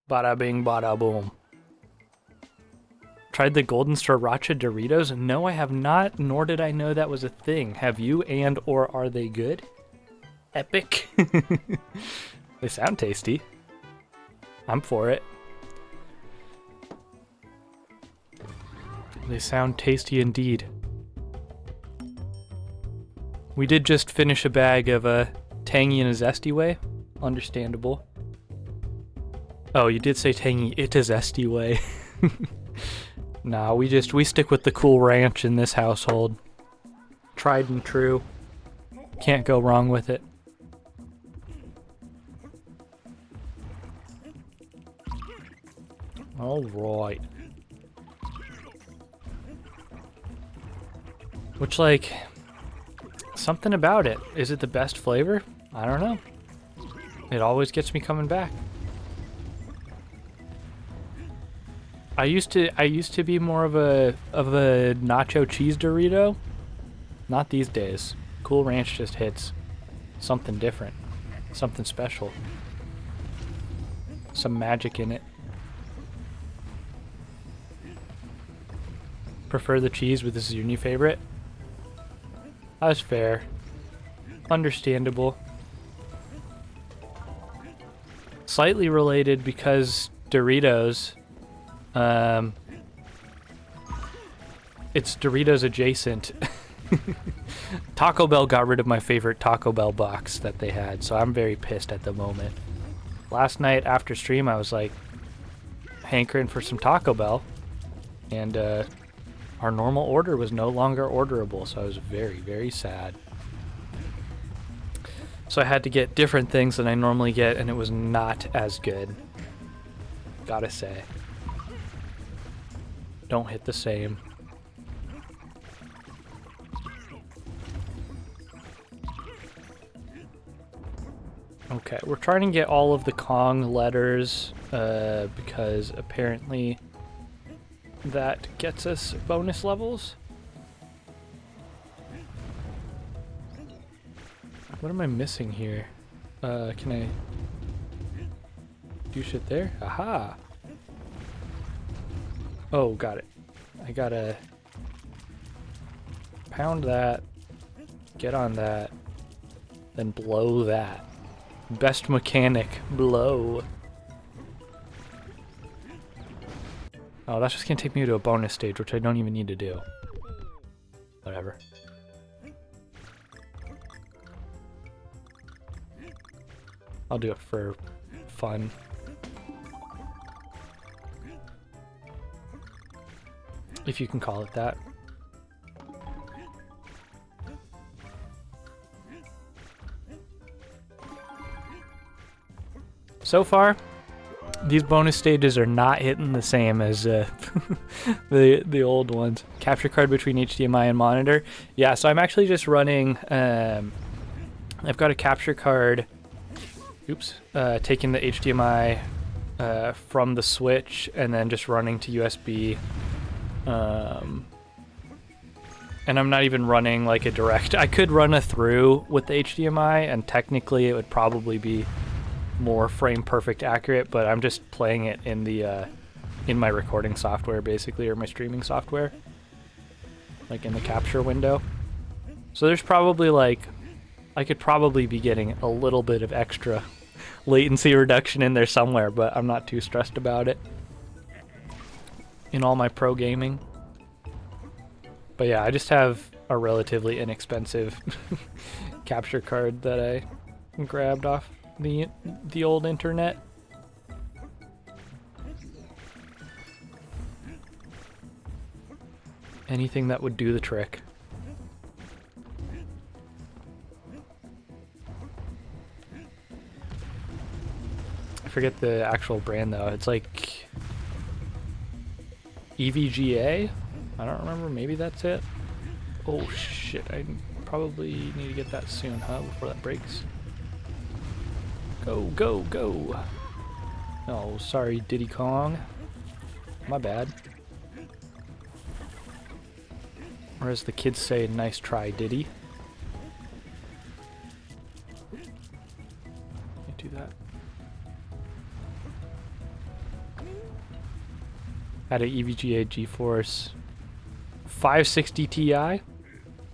Bada bing, bada boom. Tried the Golden Sriracha Doritos? No, I have not, nor did I know that was a thing. Have you, and or are they good? Epic. They sound tasty. I'm for it. They sound tasty indeed. We did just finish a bag of tangy in a zesty way. Understandable. Oh, you did say tangy it a zesty way. Nah, we stick with the Cool Ranch in this household. Tried and true. Can't go wrong with it. All right. Which, like, something about it. Is it the best flavor? I don't know. It always gets me coming back. I used to be more of a nacho cheese Dorito. Not these days. Cool Ranch just hits something different, something special, some magic in it. Prefer the cheese, but this is your new favorite? That's fair. Understandable. Slightly related because Doritos, it's Doritos adjacent. Taco Bell got rid of my favorite Taco Bell box that they had, so I'm very pissed at the moment. Last night after stream, I was like hankering for some Taco Bell, and our normal order was no longer orderable, so I was very, very sad. So I had to get different things than I normally get, and it was not as good. Gotta say. Don't hit the same. Okay, we're trying to get all of the Kong letters, because apparently that gets us bonus levels. What am I missing here? Can I do shit there? Aha! Oh, got it. I gotta pound that, get on that, then blow that. Best mechanic, blow. Oh, that's just gonna take me to a bonus stage, which I don't even need to do. Whatever. I'll do it for fun. If you can call it that. So far, these bonus stages are not hitting the same as the old ones. Capture card between HDMI and monitor. Yeah, so I'm actually just running. I've got a capture card. Oops. Taking the HDMI from the Switch and then just running to USB. And I'm not even running like a direct. I could run a through with the HDMI, and technically it would probably be more frame perfect accurate, but I'm just playing it in the in my recording software basically, or my streaming software, like in the capture window. So there's probably like, I could probably be getting a little bit of extra latency reduction in there somewhere, but I'm not too stressed about it in all my pro gaming. But yeah, I just have a relatively inexpensive capture card that I grabbed off the old internet. Anything that would do the trick. I forget the actual brand though. It's like EVGA? I don't remember. Maybe that's it. Oh shit, I probably need to get that soon, huh? Before that breaks. Go, go, go. Oh, sorry, Diddy Kong. My bad. Or as the kids say, nice try, Diddy. Can't do that. Had an EVGA GeForce 560 Ti. I'm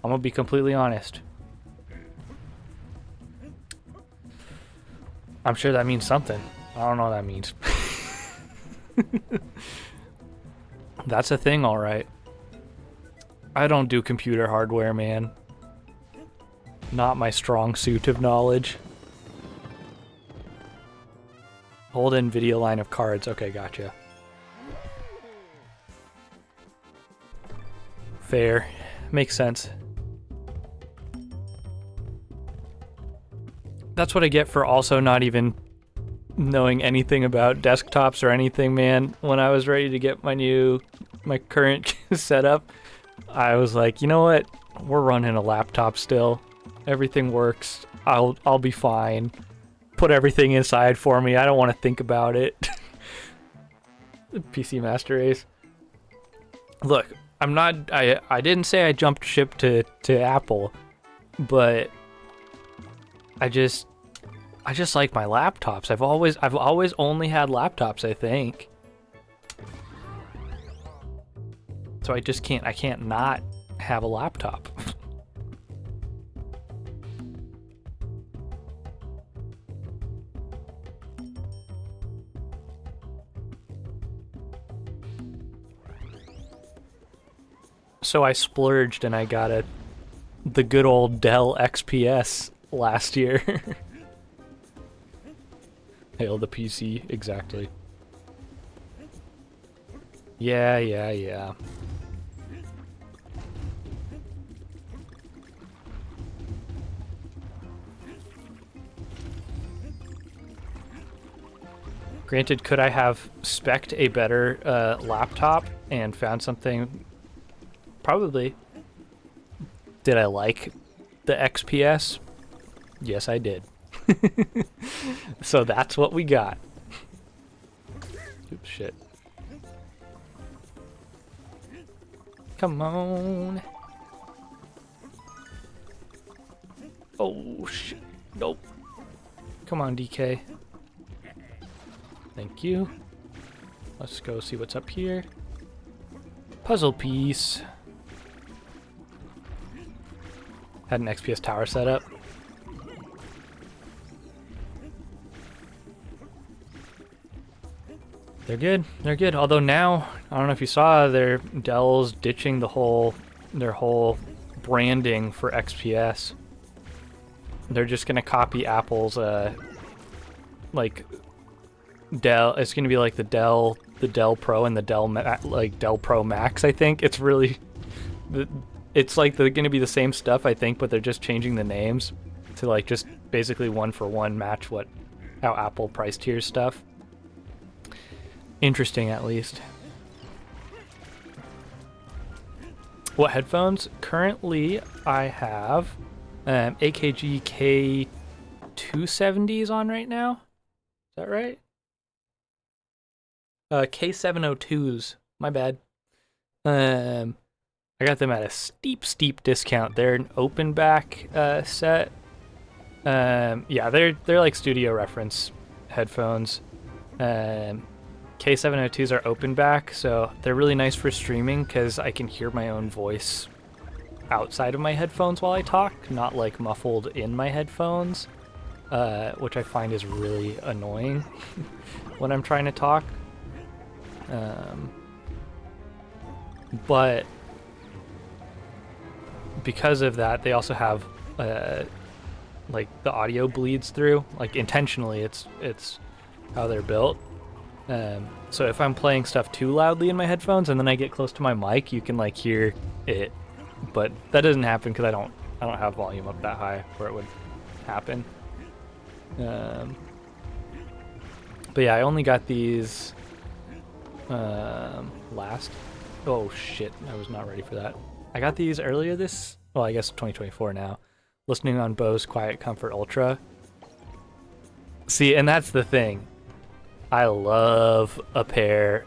gonna be completely honest. I'm sure that means something. I don't know what that means. That's a thing, alright. I don't do computer hardware, man. Not my strong suit of knowledge. Hold in video line of cards. Okay, gotcha. Fair. Makes sense. That's what I get for also not even knowing anything about desktops or anything, man. When I was ready to get my current setup, I was like, you know what? We're running a laptop still. Everything works. I'll be fine. Put everything inside for me. I don't want to think about it. PC Master Race. Look, I'm not. I didn't say I jumped ship to Apple, but I just like my laptops. I've always only had laptops, I think. So I can't not have a laptop. So I splurged and I got the good old Dell XPS last year. Hail the PC, exactly. Yeah. Granted, could I have spec'd a better laptop and found something? Probably. Did I like the XPS? Yes, I did. So that's what we got. Oops, shit. Come on. Oh, shit. Nope. Come on, DK. Thank you. Let's go see what's up here. Puzzle piece. Had an XPS tower set up. They're good. They're good. Although now, I don't know if you saw, Dell's ditching their whole branding for XPS. They're just gonna copy Apple's like Dell. It's gonna be like the Dell Pro and the Dell Pro Max. I think it's really, it's like they're gonna be the same stuff. I think, but they're just changing the names to like just basically one for one match how Apple price tiers stuff. Interesting, at least. What headphones? Currently, I have AKG K270s on right now. Is that right? K702s. My bad. I got them at a steep discount. They're an open back set. Yeah, they're like studio reference headphones. K702s are open back, so they're really nice for streaming because I can hear my own voice outside of my headphones while I talk, not like muffled in my headphones, which I find is really annoying when I'm trying to talk. But because of that, they also have like the audio bleeds through, like intentionally. It's how they're built. So if I'm playing stuff too loudly in my headphones and then I get close to my mic, you can like hear it, but that doesn't happen because I don't have volume up that high where it would happen. But yeah, I only got these last. Oh shit, I was not ready for that. I got these earlier well, I guess 2024 now. Listening on Bose Quiet Comfort Ultra. See, and that's the thing. I love a pair.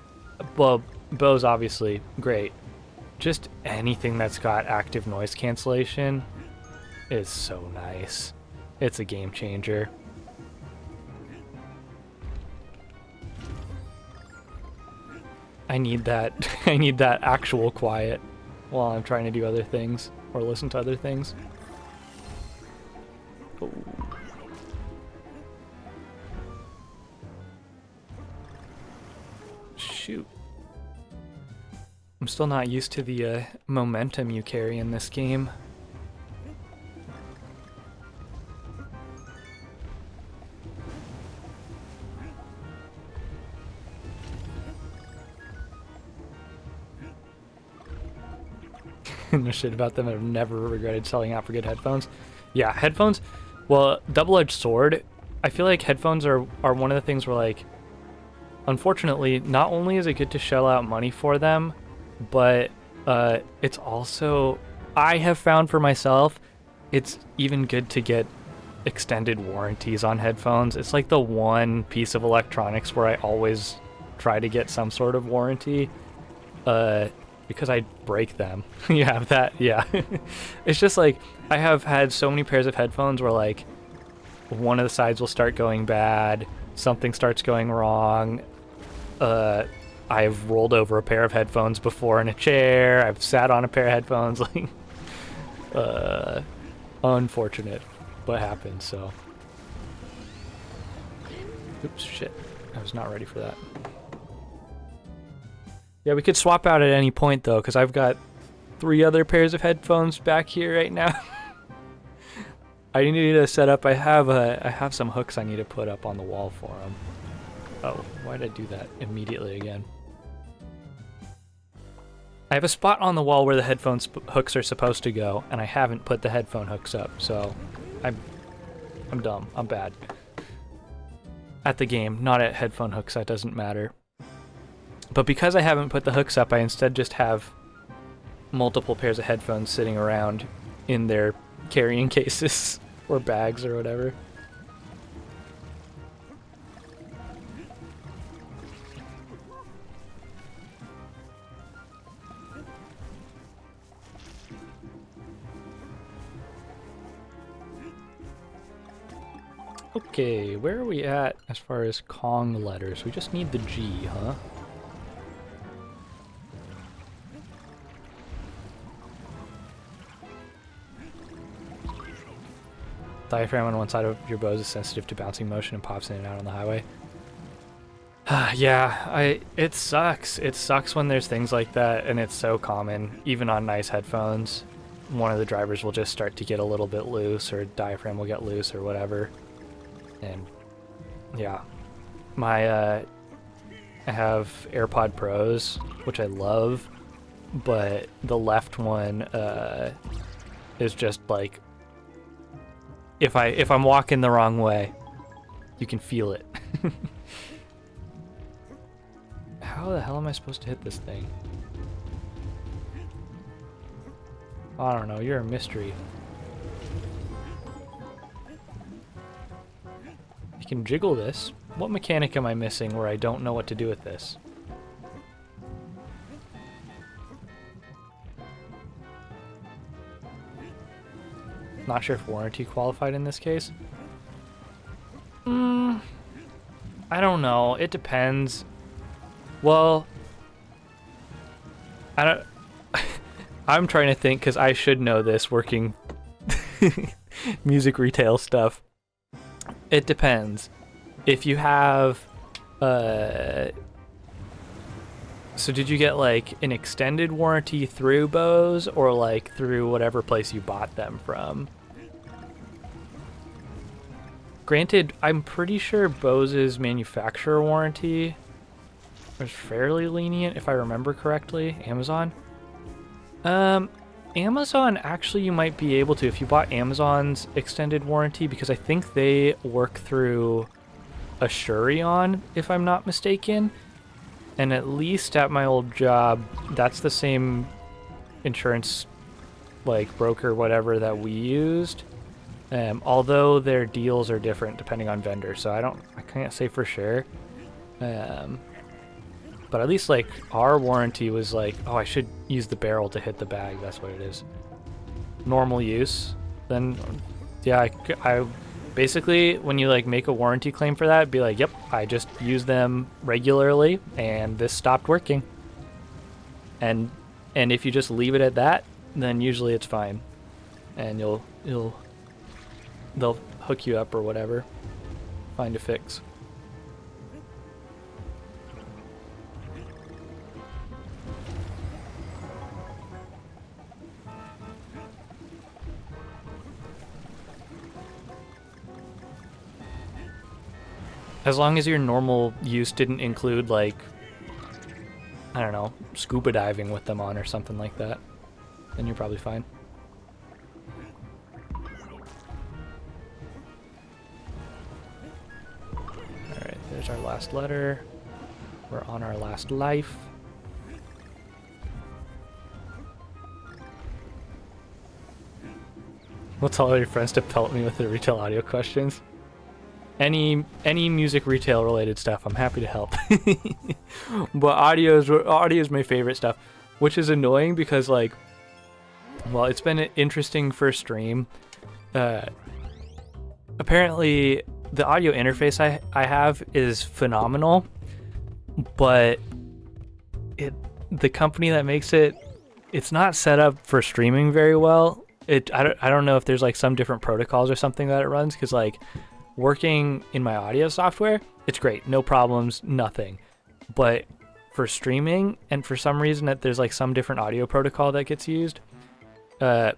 Well, Bose obviously great. Just anything that's got active noise cancellation is so nice. It's a game changer. I need that. I need that actual quiet while I'm trying to do other things or listen to other things. Oh. Shoot. I'm still not used to the momentum you carry in this game. No shit about them. I've never regretted selling out for good headphones. Yeah, headphones. Well, double-edged sword. I feel like headphones are one of the things where, like, unfortunately, not only is it good to shell out money for them, but it's also, I have found for myself, it's even good to get extended warranties on headphones. It's like the one piece of electronics where I always try to get some sort of warranty. Because I break them. You have that, yeah. It's just like, I have had so many pairs of headphones where like, one of the sides will start going bad, something starts going wrong. I've rolled over a pair of headphones before in a chair, I've sat on a pair of headphones, like, unfortunate, but happens, so. Oops, shit, I was not ready for that. Yeah, we could swap out at any point though, because I've got 3 other pairs of headphones back here right now. I need to set up. I have some hooks I need to put up on the wall for them. Oh, why did I do that immediately again? I have a spot on the wall where the headphones hooks are supposed to go, and I haven't put the headphone hooks up, so I'm dumb. I'm bad. At the game, not at headphone hooks. That doesn't matter. But because I haven't put the hooks up, I instead just have multiple pairs of headphones sitting around in their carrying cases or bags or whatever. Okay, where are we at as far as Kong letters? We just need the G, huh? Diaphragm on one side of your bows is sensitive to bouncing motion and pops in and out on the highway. Yeah, it sucks. It sucks when there's things like that, and it's so common, even on nice headphones. One of the drivers will just start to get a little bit loose, or diaphragm will get loose, or whatever. And yeah, I have AirPod Pros, which I love, but the left one is just like, if I'm walking the wrong way, you can feel it. How the hell am I supposed to hit this thing? I don't know, you're a mystery. I can jiggle this. What mechanic am I missing where I don't know what to do with this? Not sure if warranty qualified in this case. I don't know. It depends. Well, I don't. I'm trying to think because I should know this working music retail stuff. It depends. If you have, so did you get like an extended warranty through Bose or like through whatever place you bought them from? Granted, I'm pretty sure Bose's manufacturer warranty was fairly lenient, if I remember correctly. Amazon? Amazon, actually, you might be able to if you bought Amazon's extended warranty, because I think they work through Assurion, if I'm not mistaken. And at least at my old job, that's the same insurance, like, broker, whatever, that we used. Although their deals are different depending on vendor, so I can't say for sure. But at least, like, our warranty was like, oh, I should use the barrel to hit the bag. That's what it is. Normal use. Then, yeah, I basically, when you, like, make a warranty claim for that, be like, yep, I just use them regularly, and this stopped working. and if you just leave it at that, then usually it's fine, and they'll hook you up or whatever, find a fix. As long as your normal use didn't include, like, I don't know, scuba diving with them on or something like that, then you're probably fine. Alright, there's our last letter. We're on our last life. We'll tell all your friends to pelt me with the retail audio questions. Any music retail related stuff, I'm happy to help. But audio is my favorite stuff, which is annoying because, like, well, it's been an interesting first stream. Apparently the audio interface I have is phenomenal, but the company that makes it's not set up for streaming very well. I don't know if there's like some different protocols or something that it runs, because like working in my audio software, it's great, no problems, nothing. But for streaming, and for some reason that there's like some different audio protocol that gets used, I'm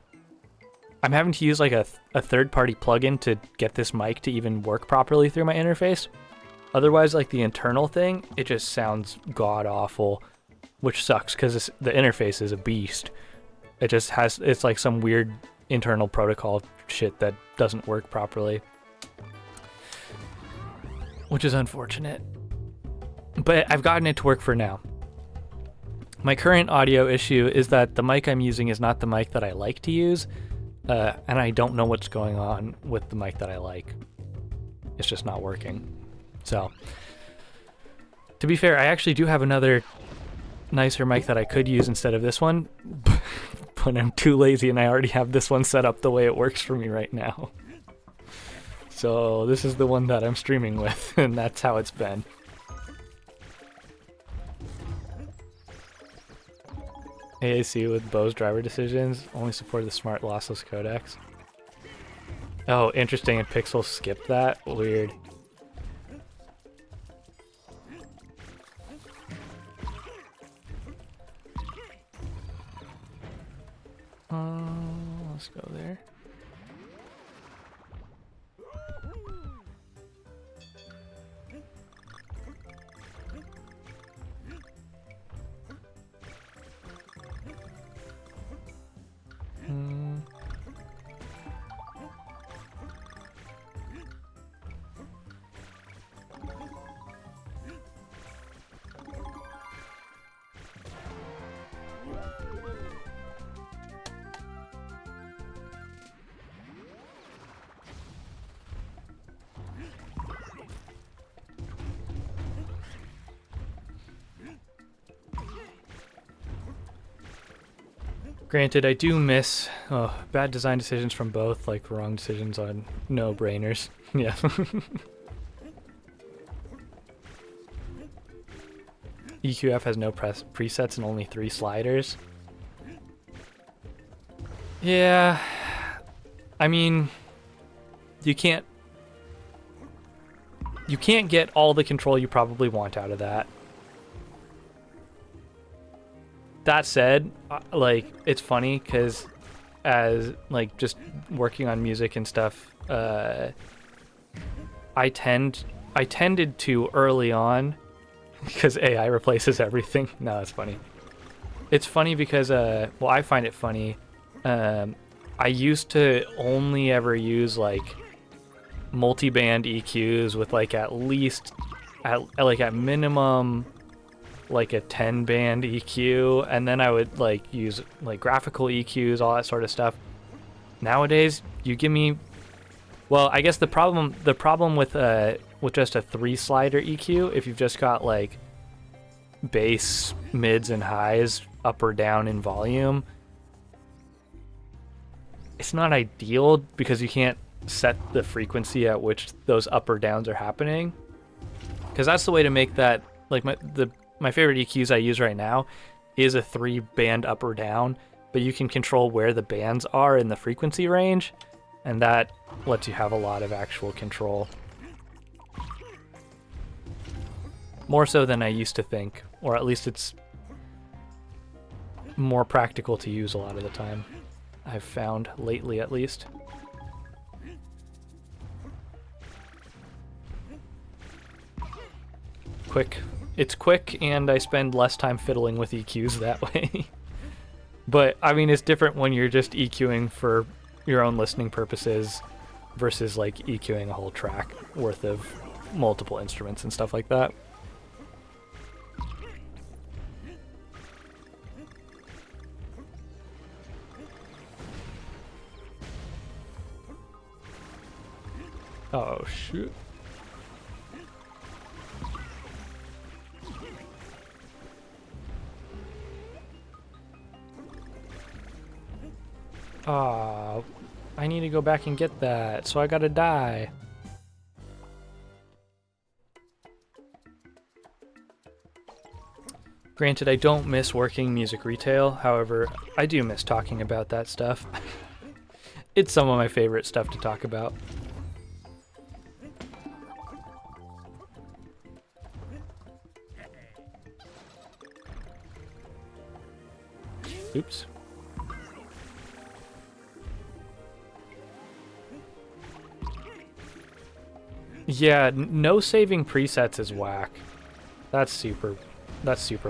having to use like a third-party plugin to get this mic to even work properly through my interface. Otherwise, like the internal thing, it just sounds god-awful, which sucks because the interface is a beast. It's like some weird internal protocol shit that doesn't work properly, which is unfortunate. But I've gotten it to work for now. My current audio issue is that the mic I'm using is not the mic that I like to use, and I don't know what's going on with the mic that I like. It's just not working. So, to be fair, I actually do have another nicer mic that I could use instead of this one, but I'm too lazy and I already have this one set up the way it works for me right now. So this is the one that I'm streaming with, and that's how it's been. AAC with Bose driver decisions only support the smart lossless codecs. Oh, interesting, and Pixel skipped that? Weird. Let's go there. Granted, I do miss bad design decisions from both, like wrong decisions on no-brainers. Yeah. EQF has no presets and only 3 sliders. Yeah, I mean, you can't get all the control you probably want out of that. That said, like, it's funny because as like just working on music and stuff, I tended to early on, because AI replaces everything. No, it's funny. It's funny because well, I find it funny. I used to only ever use like multi-band EQs with like at minimum like a 10-band EQ, and then I would like use like graphical EQs, all that sort of stuff. Nowadays, you give me, well, I guess the problem with just a 3-slider EQ, if you've just got like bass, mids, and highs up or down in volume, it's not ideal because you can't set the frequency at which those up or downs are happening. Because that's the way to make that, like my favorite EQs I use right now is a 3-band up or down, but you can control where the bands are in the frequency range, and that lets you have a lot of actual control. More so than I used to think, or at least it's more practical to use a lot of the time, I've found lately at least. Quick. It's quick, and I spend less time fiddling with EQs that way. But, I mean, it's different when you're just EQing for your own listening purposes versus, like, EQing a whole track worth of multiple instruments and stuff like that. Oh, shoot. Ah, I need to go back and get that, so I gotta die. Granted, I don't miss working music retail, however, I do miss talking about that stuff. It's some of my favorite stuff to talk about. Oops. Yeah, no saving presets is whack. That's super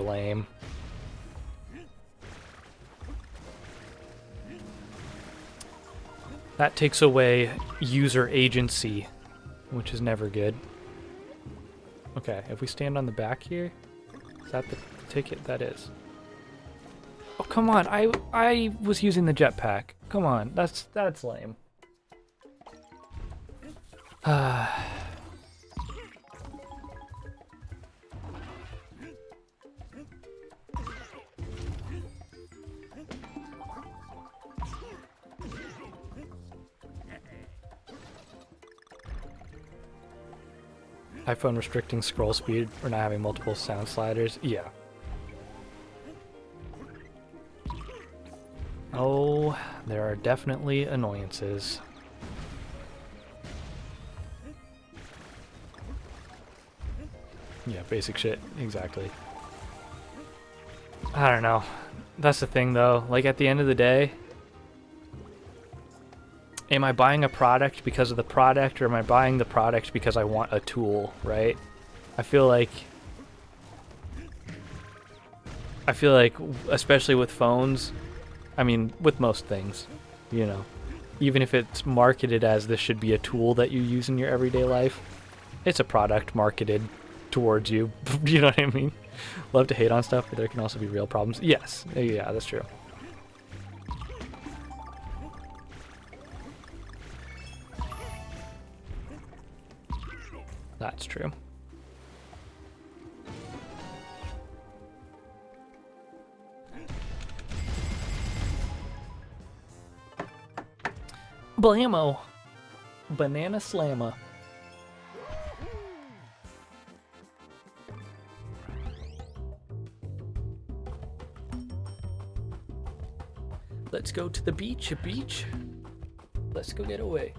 lame. That takes away user agency, which is never good. Okay, if we stand on the back here, is that the ticket? That is. Oh, come on, I was using the jetpack. Come on, that's lame. iPhone restricting scroll speed or not having multiple sound sliders? Yeah. Oh, there are definitely annoyances. Yeah, basic shit, exactly. I don't know. That's the thing though, like at the end of the day, am I buying a product because of the product, or am I buying the product because I want a tool, right? I feel like, especially with phones, I mean, with most things, you know, even if it's marketed as this should be a tool that you use in your everyday life, it's a product marketed towards you. You know what I mean? Love to hate on stuff, but there can also be real problems. Yes, yeah, that's true. That's true. Blammo! Banana slammer. Let's go to the beach, beach. Let's go get away.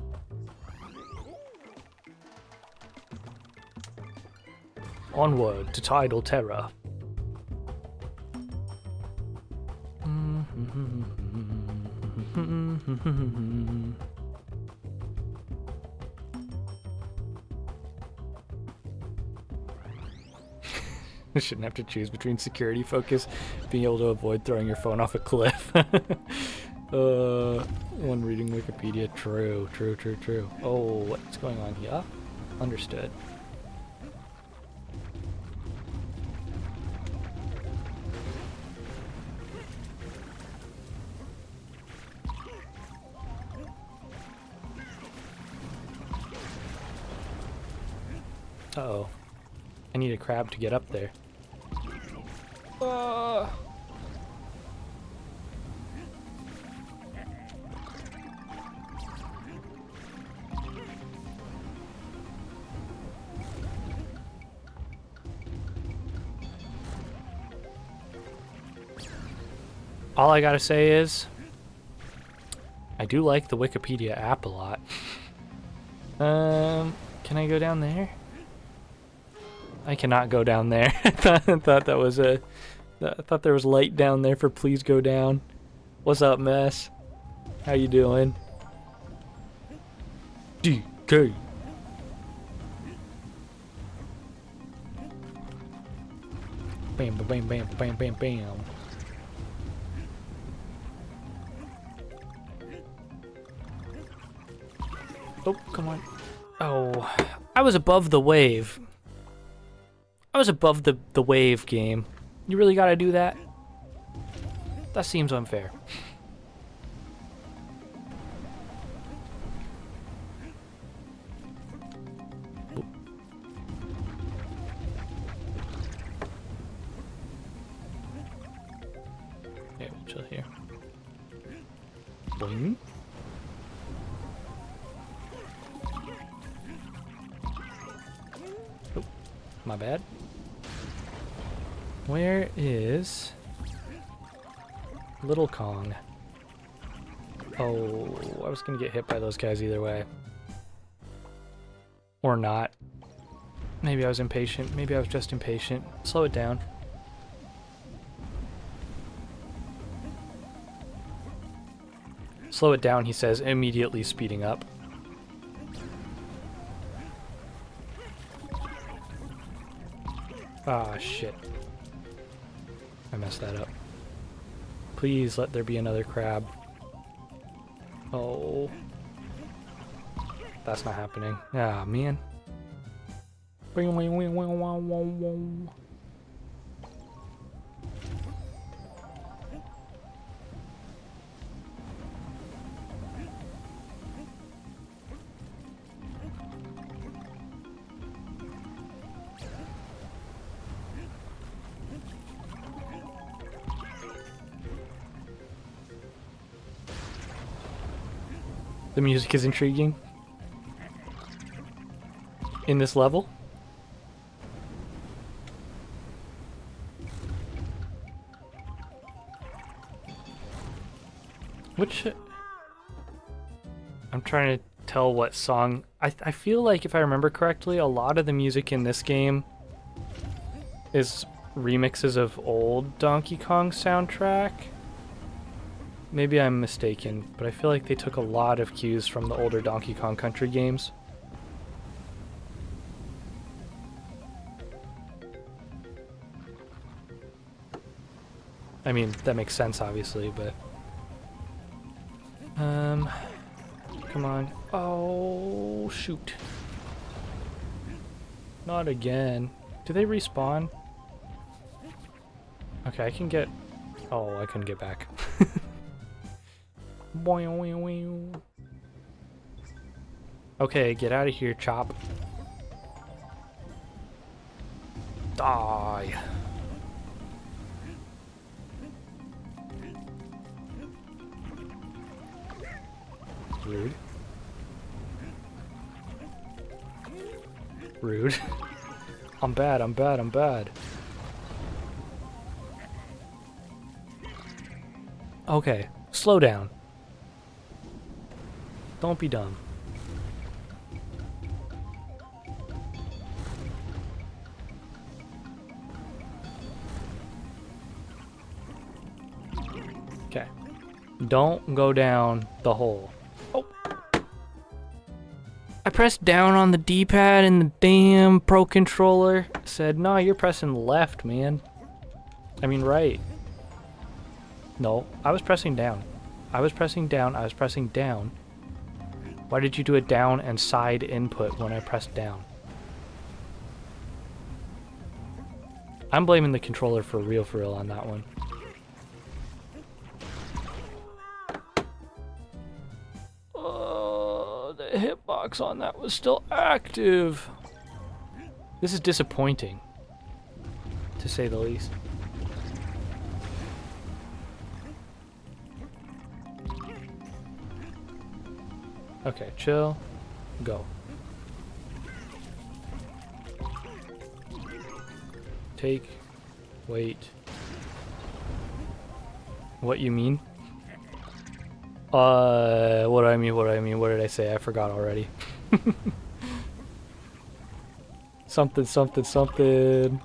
Onward to tidal terror. You shouldn't have to choose between security focus, being able to avoid throwing your phone off a cliff. One reading Wikipedia. True, true, true, true. Oh, what's going on here? Understood. Uh-oh. I need a crab to get up there. all I gotta say is, I do like the Wikipedia app a lot. Can I go down there? I cannot go down there. I thought that was a... I thought there was light down there for please go down. What's up, mess? How you doing? DK. Bam, bam, bam, bam, bam, bam. Oh, come on. Oh, I was above the wave. I was above the wave game. You really gotta do that? That seems unfair. Yeah, we'll chill here. Boing. Oh, my bad. Where is Little Kong? Oh, I was gonna get hit by those guys either way. Or not. Maybe I was impatient. Maybe I was just impatient. Slow it down. Slow it down, he says, immediately speeding up. Ah, shit. I messed that up. Please let there be another crab. Oh. That's not happening. Ah, man. The music is intriguing. In this level. Which... I'm trying to tell what song... I feel like, if I remember correctly, a lot of the music in this game is remixes of old Donkey Kong soundtrack. Maybe I'm mistaken, but I feel like they took a lot of cues from the older Donkey Kong Country games. I mean, that makes sense, obviously, but... Come on. Oh, shoot. Not again. Do they respawn? Okay, I can get... Oh, I couldn't get back. Okay, get out of here, Chop. Die. Rude. Rude. I'm bad, I'm bad, I'm bad. Okay, slow down. Don't be dumb. Okay. Don't go down the hole. Oh. I pressed down on the D-pad and the damn Pro Controller said, no, you're pressing left, man. I mean right. No, I was pressing down. I was pressing down, I was pressing down. Why did you do a down and side input when I pressed down? I'm blaming the controller for real on that one. Oh, the hitbox on that was still active. This is disappointing, to say the least. Okay, chill, go. Take, wait. What you mean? What do I mean? What do I mean? What did I say? I forgot already. Something, something, something.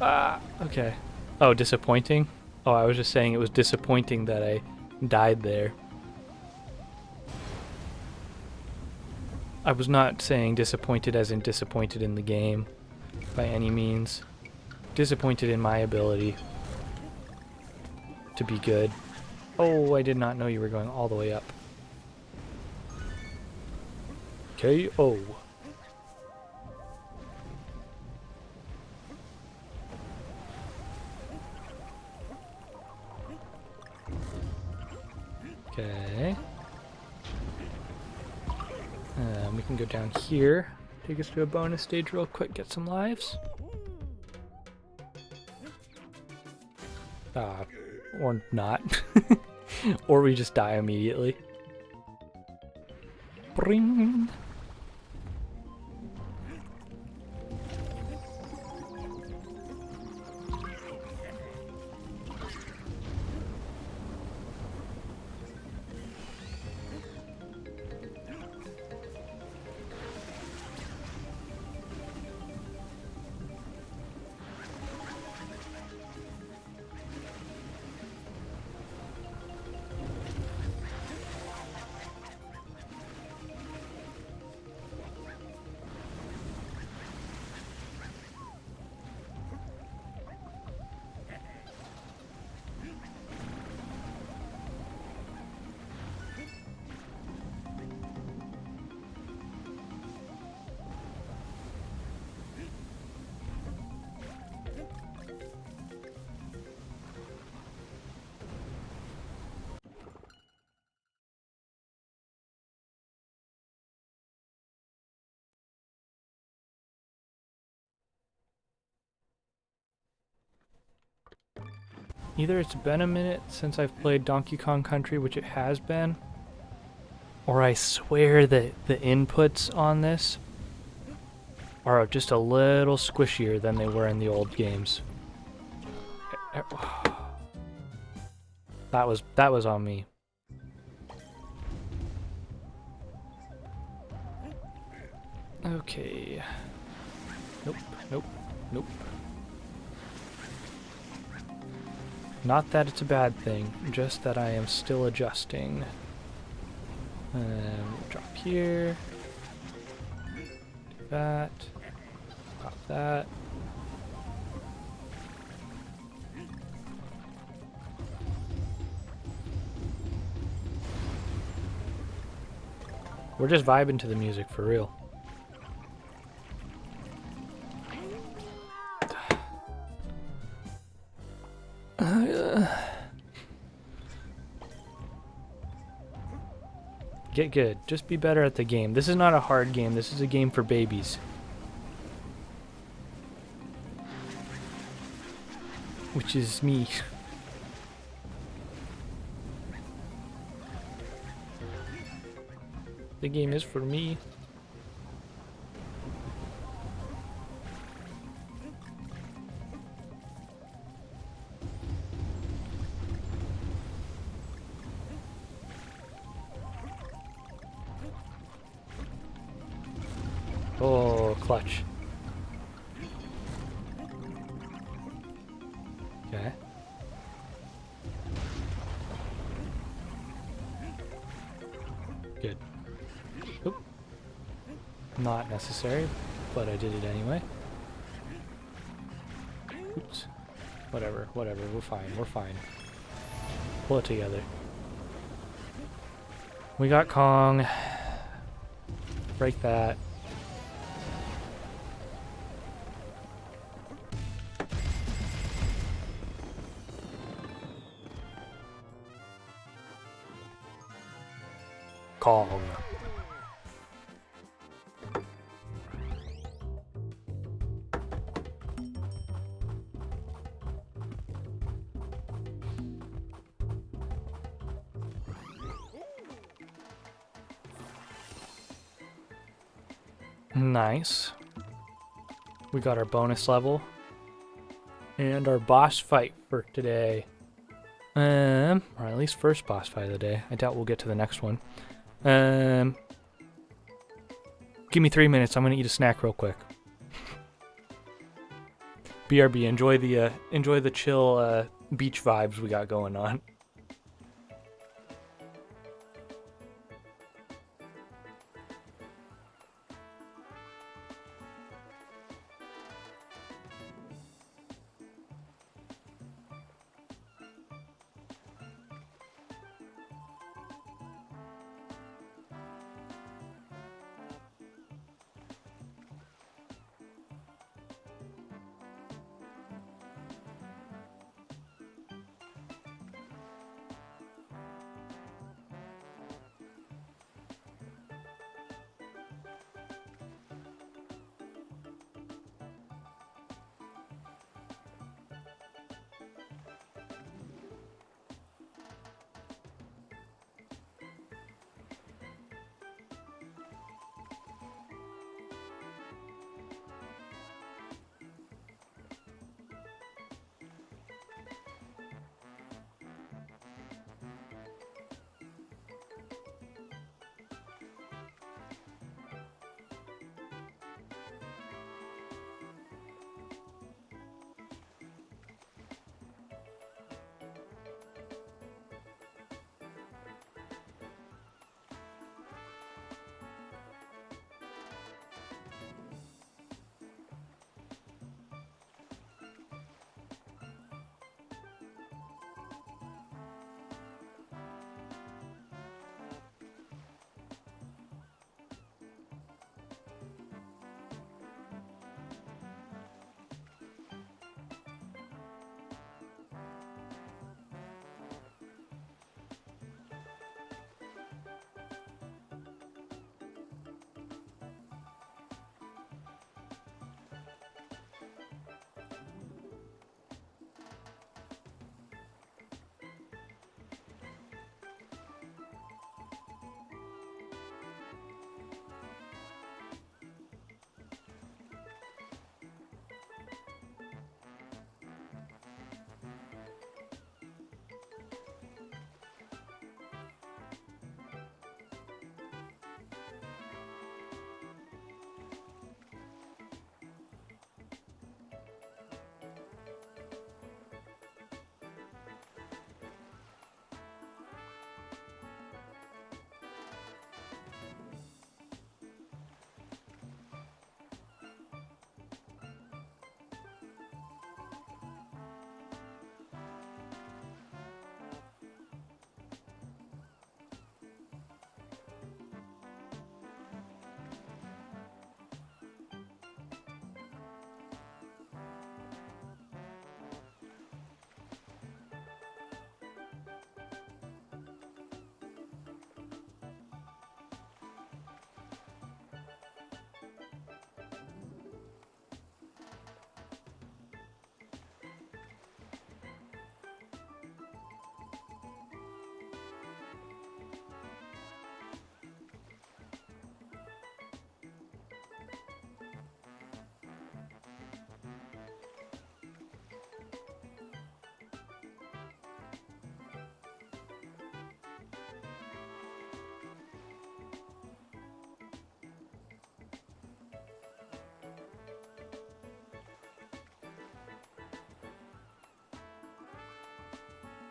Ah, okay. Oh, disappointing? Oh, I was just saying it was disappointing that I died there. I was not saying disappointed as in disappointed in the game by any means. Disappointed in my ability to be good. Oh, I did not know you were going all the way up. KO. Okay. We can go down here. Take us to a bonus stage real quick, get some lives. Or not. Or we just die immediately. Bring. Either it's been a minute since I've played Donkey Kong Country, which it has been, or I swear that the inputs on this are just a little squishier than they were in the old games. That was on me. Okay. Nope, nope, nope. Not that it's a bad thing, just that I am still adjusting. Drop here. Do that. Drop that. We're just vibing to the music for real. Get good. Just be better at the game. This is not a hard game. This is a game for babies. Which is me. The game is for me. Oh, clutch. Okay. Good. Oop. Not necessary, but I did it anyway. Oops. Whatever, whatever. We're fine, we're fine. Pull it together. We got Kong. Break that. Kong. Nice. We got our bonus level. And our boss fight for today. Or at least first boss fight of the day. I doubt we'll get to the next one. Give me 3 minutes. I'm gonna eat a snack real quick. BRB, enjoy the chill beach vibes we got going on.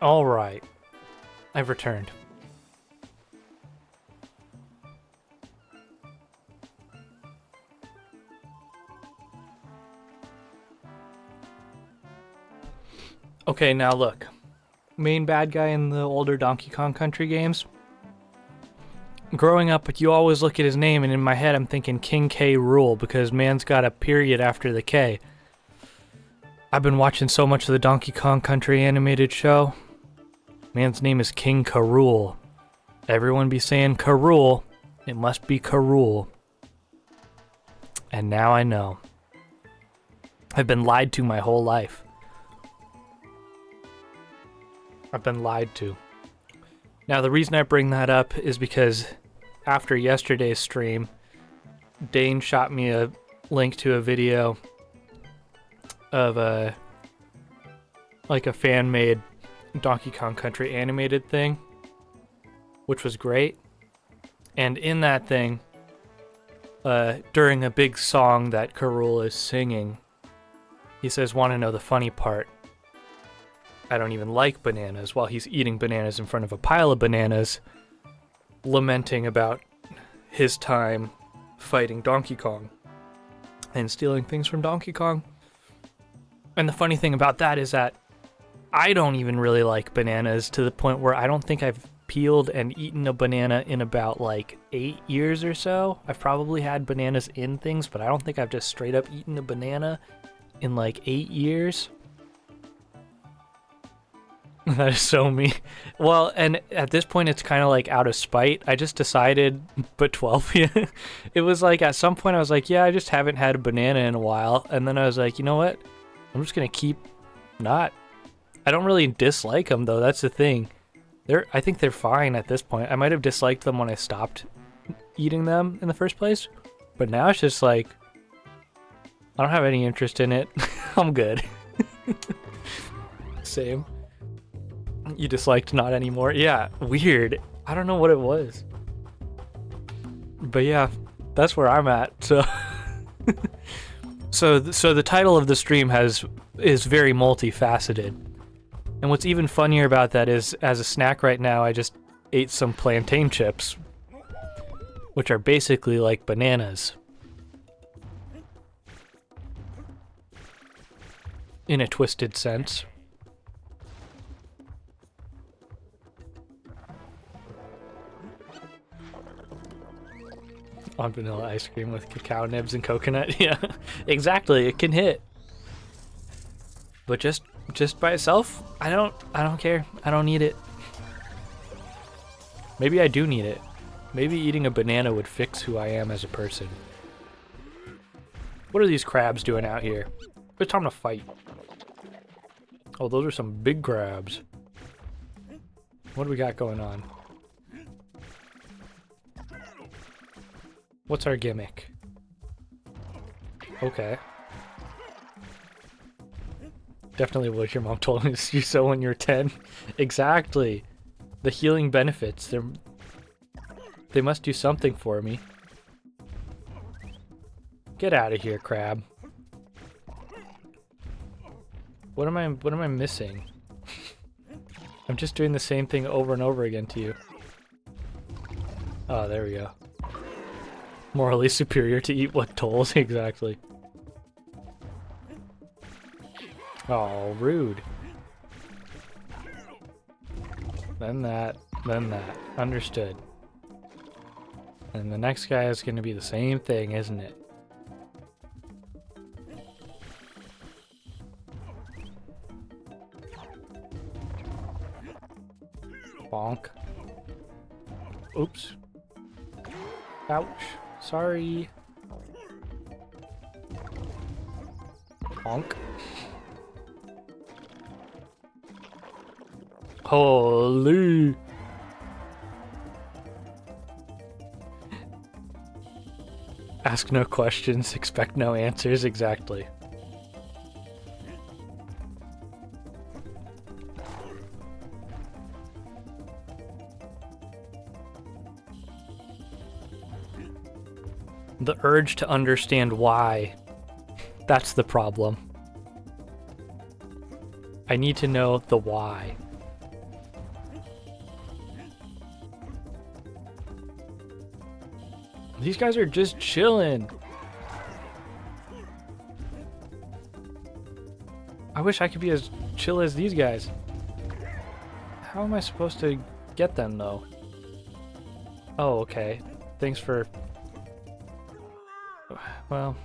All right, I've returned. Okay, now look. Main bad guy in the older Donkey Kong Country games. Growing up, you always look at his name, and in my head I'm thinking King K. Rool, because man's got a period after the K. I've been watching so much of the Donkey Kong Country animated show. Man's name is King K. Rool. Everyone be saying K. Rool. It must be K. Rool. And now I know. I've been lied to my whole life. I've been lied to. Now, the reason I bring that up is because after yesterday's stream, Dane shot me a link to a video of like a fan-made Donkey Kong Country animated thing, which was great. And in that thing, during a big song that Karul is singing, he says, "Want to know the funny part? I don't even like bananas," while he's eating bananas in front of a pile of bananas, lamenting about his time fighting Donkey Kong and stealing things from Donkey Kong. And the funny thing about that is that I don't even really like bananas, to the point where I don't think I've peeled and eaten a banana in about like 8 years or so. I've probably had bananas in things, but I don't think I've just straight up eaten a banana in like 8 years. That is so me. Well, and at this point, it's kind of like out of spite. I just decided, but 12, yeah. It was like at some point I was like, yeah, I just haven't had a banana in a while. And then I was like, you know what? I'm just going to keep not. I don't really dislike them, though. That's the thing. I think they're fine at this point. I might have disliked them when I stopped eating them in the first place. But now it's just like, I don't have any interest in it. I'm good. Same. You disliked not anymore? Yeah, weird. I don't know what it was. But yeah, that's where I'm at. So so the title of the stream is very multifaceted. And what's even funnier about that is, as a snack right now, I just ate some plantain chips, which are basically like bananas. In a twisted sense. On vanilla ice cream with cacao nibs and coconut. Yeah, exactly. It can hit. But just by itself, I don't care. I don't need it. Maybe I do need it. Maybe eating a banana would fix who I am as a person. What are these crabs doing out here? It's time to fight. Oh, those are some big crabs. What do we got going on? What's our gimmick? Okay. Definitely what your mom told us you so when you're 10. Exactly. The healing benefits. They must do something for me. Get out of here, crab. What am I missing? I'm just doing the same thing over and over again to you. Oh, there we go. Morally superior to eat what tolls, exactly. Oh, rude. Then that. Understood. And the next guy is going to be the same thing, isn't it? Bonk. Oops. Ouch. Sorry. Bonk. Holy. Ask no questions, expect no answers, exactly. The urge to understand why. That's the problem. I need to know the why. These guys are just chilling. I wish I could be as chill as these guys. How am I supposed to get them, though? Oh, okay. Thanks for... Well...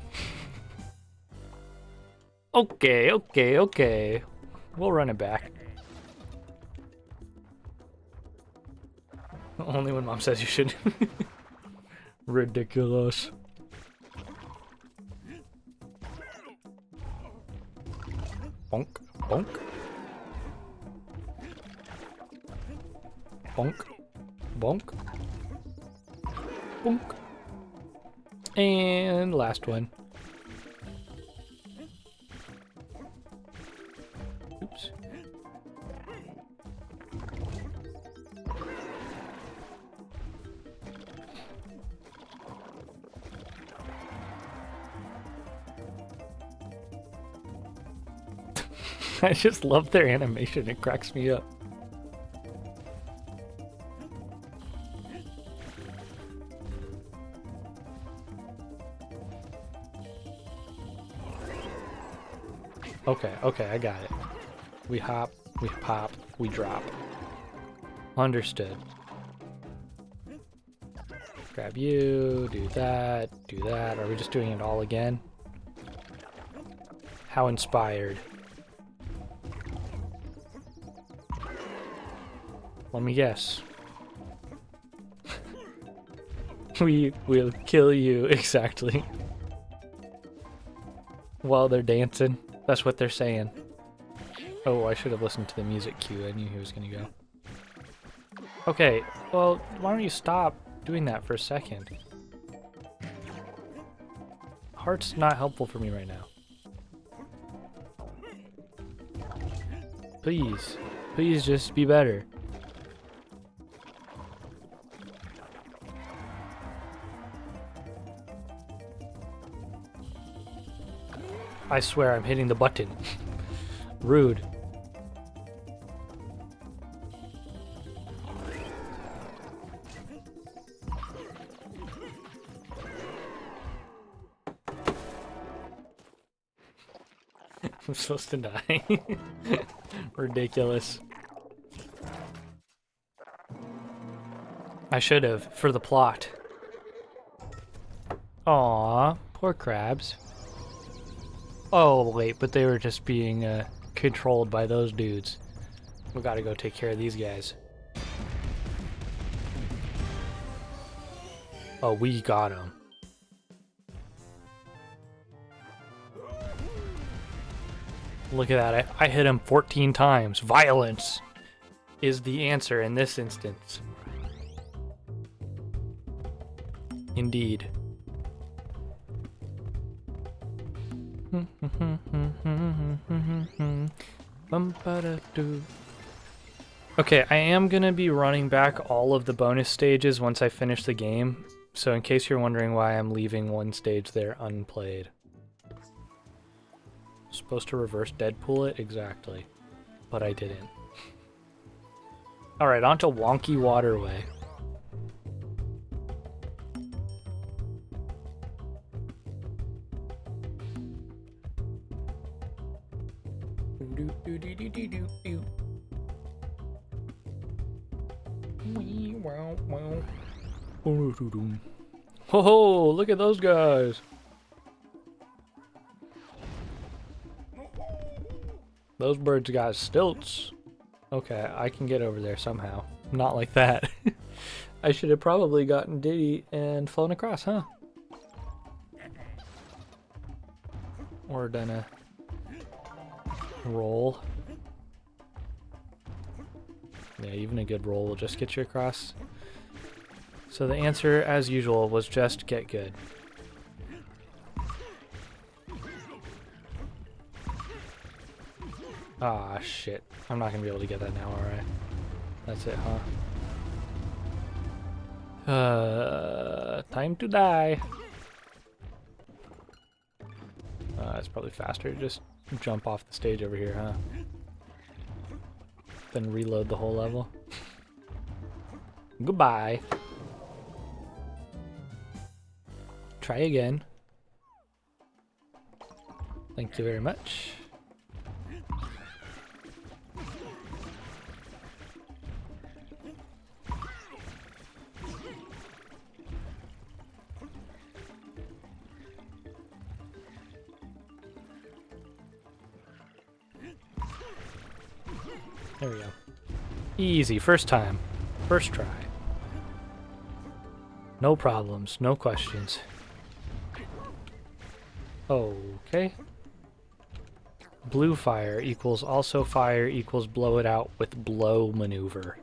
Okay. We'll run it back. Only when Mom says you should. Ridiculous. Bonk, bonk. Bonk, bonk. Bonk. And last one. Oops. I just love their animation. It cracks me up. Okay, okay, I got it. We hop, we pop, we drop. Understood. Grab you, do that, do that. Are we just doing it all again? How inspired. Let me guess. We will kill you, exactly. While they're dancing. That's what they're saying. Oh, I should have listened to the music cue. I knew he was gonna go. Okay, well, why don't you stop doing that for a second? Heart's not helpful for me right now. Please. Please just be better. I swear I'm hitting the button. Rude. I'm supposed to die. Ridiculous. I should have, for the plot. Aww, poor crabs. Oh, wait, but they were just being controlled by those dudes. We gotta go take care of these guys. Oh, we got them. Look at that, I hit him 14 times. Violence is the answer in this instance. Indeed. Okay, I am gonna be running back all of the bonus stages once I finish the game, so in case you're wondering why I'm leaving one stage there unplayed. Supposed to reverse Deadpool it? Exactly. But I didn't. Alright, on to Wonky Waterway. Ho ho! Look at those guys! Those birds got stilts. Okay, I can get over there somehow. Not like that. I should have probably gotten Diddy and flown across, huh? Or done a roll. Yeah, even a good roll will just get you across. So the answer, as usual, was just get good. Ah, shit. I'm not gonna be able to get that now, alright. That's it, huh? Time to die. It's probably faster to just jump off the stage over here, huh? Then reload the whole level. Goodbye. Try again. Thank you very much. There we go. Easy, first time. First try. No problems, no questions. Okay. Blue fire equals also fire equals blow it out with blow maneuver.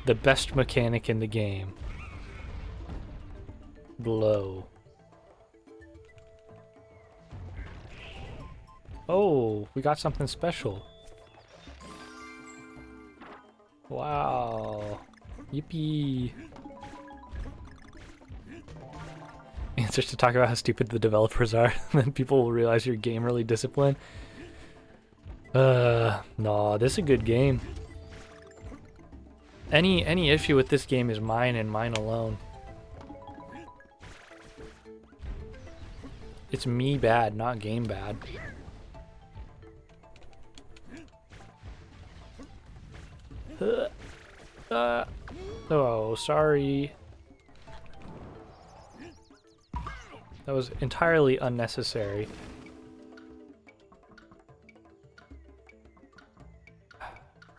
The best mechanic in the game. Blow. Oh, we got something special. Wow. Yippee. Answers to talk about how stupid the developers are, then people will realize you're game really disciplined. No, this is a good game. Any issue with this game is mine and mine alone. It's me bad, not game bad. Oh, sorry. That was entirely unnecessary.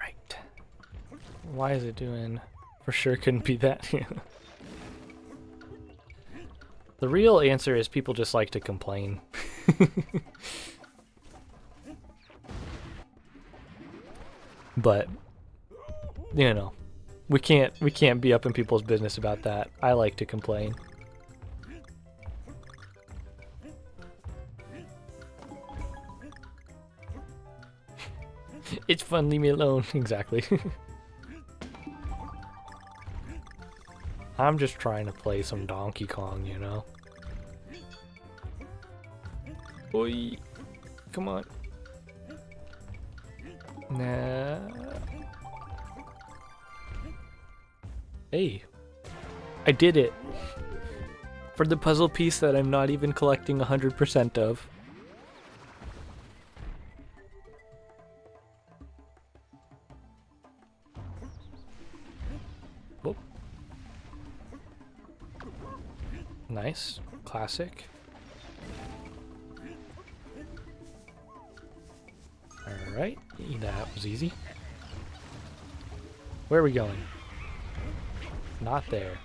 Right. Why is it doing? For sure couldn't be that. The real answer is people just like to complain. But you know, we can't be up in people's business about that. I like to complain. It's fun, leave me alone. Exactly. I'm just trying to play some Donkey Kong, you know? Oi! Come on. Nah. Hey. I did it! For the puzzle piece that I'm not even collecting 100% of. Whoop. Nice. Classic. Alright, that was easy. Where are we going? Not there.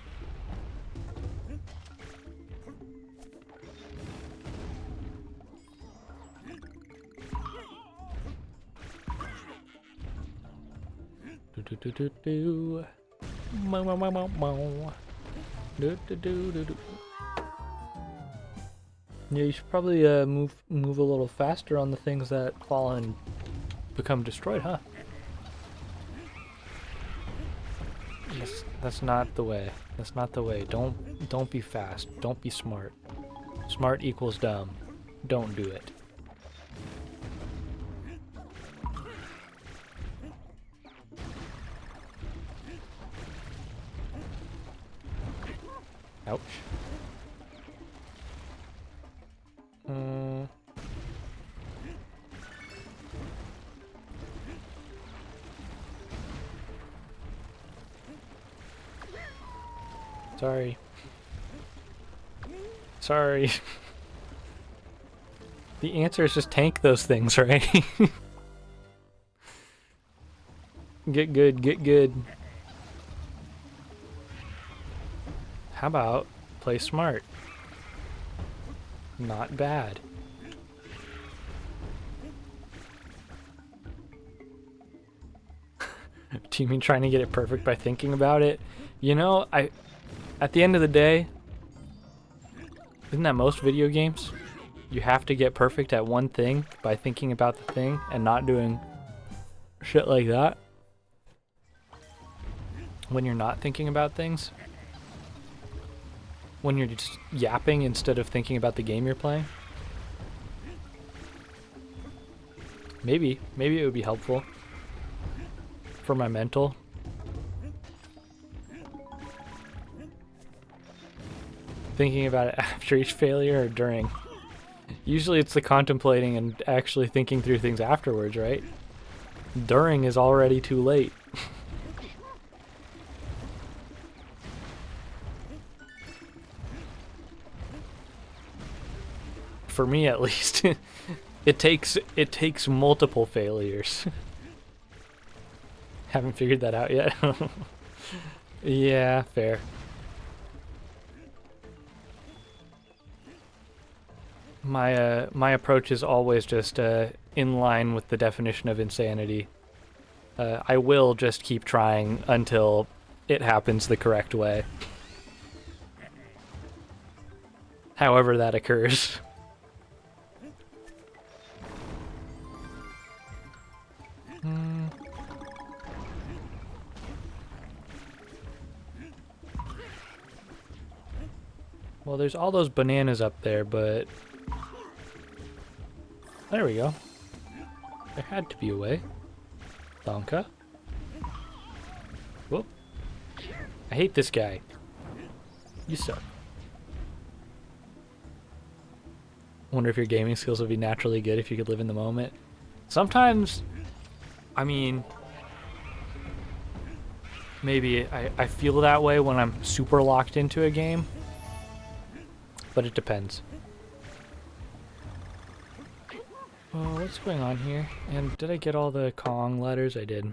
Do do do do do. Mow mow mow mow mow. Do do do do do. Yeah, you should probably move a little faster on the things that fall and become destroyed, huh? That's not the way. That's not the way. Don't be fast. Don't be smart. Smart equals dumb. Don't do it. Ouch. Sorry. Sorry. The answer is just tank those things, right? Get good, get good. How about play smart? Not bad. Do you mean trying to get it perfect by thinking about it? You know, at the end of the day, isn't that most video games? You have to get perfect at one thing by thinking about the thing and not doing shit like that when you're not thinking about things. When you're just yapping instead of thinking about the game you're playing. Maybe it would be helpful for my mental. Thinking about it after each failure or during? Usually it's the contemplating and actually thinking through things afterwards, right? During is already too late. For me at least. It takes multiple failures. Haven't figured that out yet. Yeah, fair. My approach is always just in line with the definition of insanity. I will just keep trying until it happens the correct way. However that occurs. Well, there's all those bananas up there, but... There we go. There had to be a way. Donka. Whoop. I hate this guy. You suck. Wonder if your gaming skills would be naturally good if you could live in the moment. Sometimes, I mean, maybe I feel that way when I'm super locked into a game, but it depends. Oh, what's going on here? And did I get all the Kong letters? I did.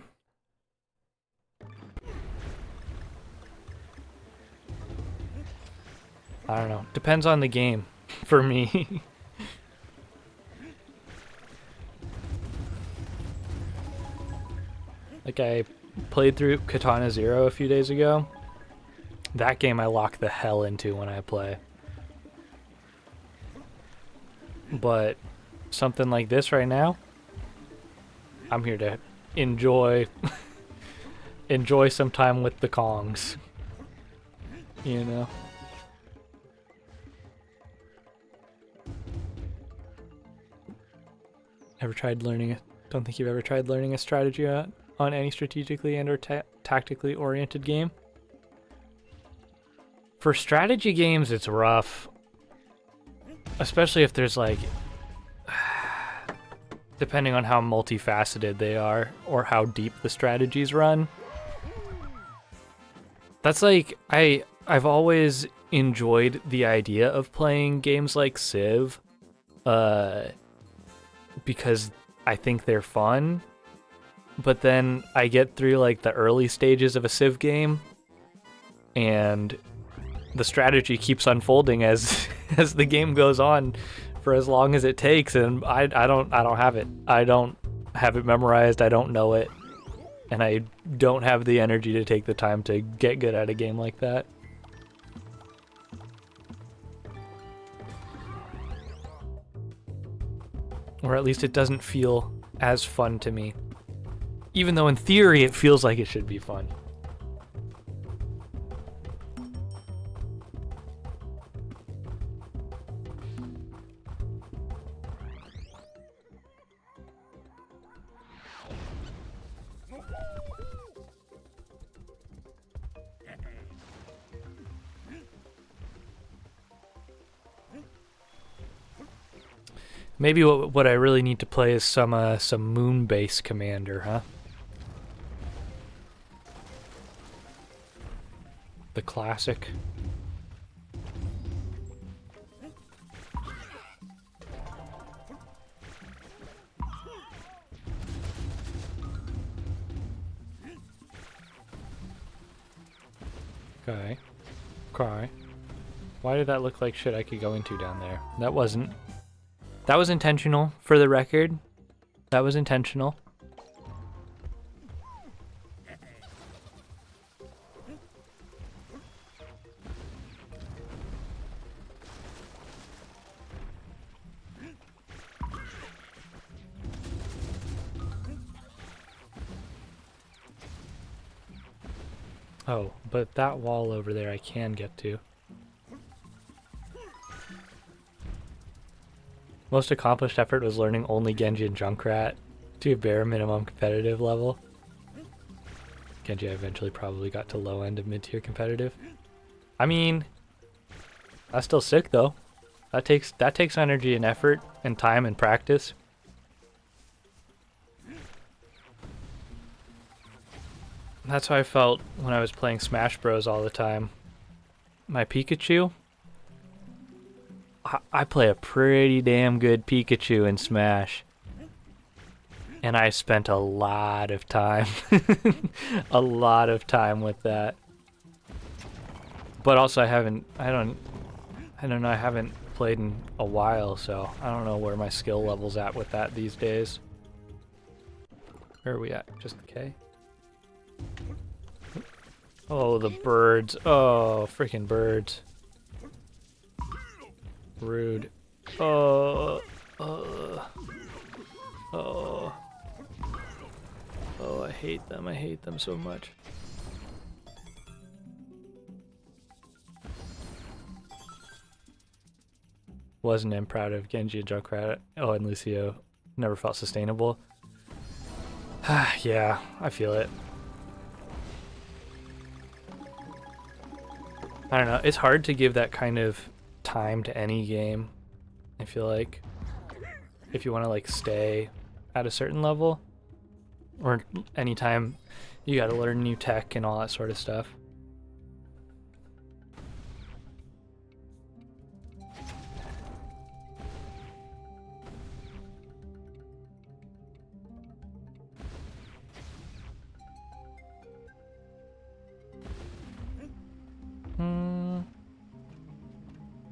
I don't know. Depends on the game for me. Like I played through Katana Zero a few days ago. That game I lock the hell into when I play. But something like this right now, I'm here to enjoy enjoy some time with the Kongs. You know? Ever tried learning don't think you've ever tried learning a strategy on any strategically and or tactically oriented game? For strategy games, it's rough. Especially if there's like, depending on how multifaceted they are or how deep the strategies run. That's like, I've always enjoyed the idea of playing games like Civ, because I think they're fun, but then I get through like the early stages of a Civ game, and the strategy keeps unfolding as as the game goes on for as long as it takes, and I don't have it. I don't have it memorized. I don't know it, and I don't have the energy to take the time to get good at a game like that. Or at least it doesn't feel as fun to me. Even though in theory it feels like it should be fun. Maybe what I really need to play is some Moonbase Commander, huh? The classic. Okay. Okay. Why did that look like shit I could go into down there? That wasn't. That was intentional, for the record. That was intentional. Oh, but that wall over there I can get to. Most accomplished effort was learning only Genji and Junkrat to a bare minimum competitive level. Genji I eventually probably got to low end of mid-tier competitive. I mean, that's still sick though. That takes energy and effort and time and practice. That's how I felt when I was playing Smash Bros all the time. My Pikachu, I play a pretty damn good Pikachu in Smash. And I spent a lot of time, a lot of time with that. But also I don't know, I haven't played in a while, so I don't know where my skill level's at with that these days. Where are we at? Just the K? Oh, the birds. Oh, freaking birds. Rude. Oh, I hate them. I hate them so much. Wasn't proud of Genji and Junkrat. Oh, and Lucio. Never felt sustainable. Yeah, I feel it. I don't know. It's hard to give that kind of time to any game. I feel like if you want to like stay at a certain level, or anytime you got to learn new tech and all that sort of stuff.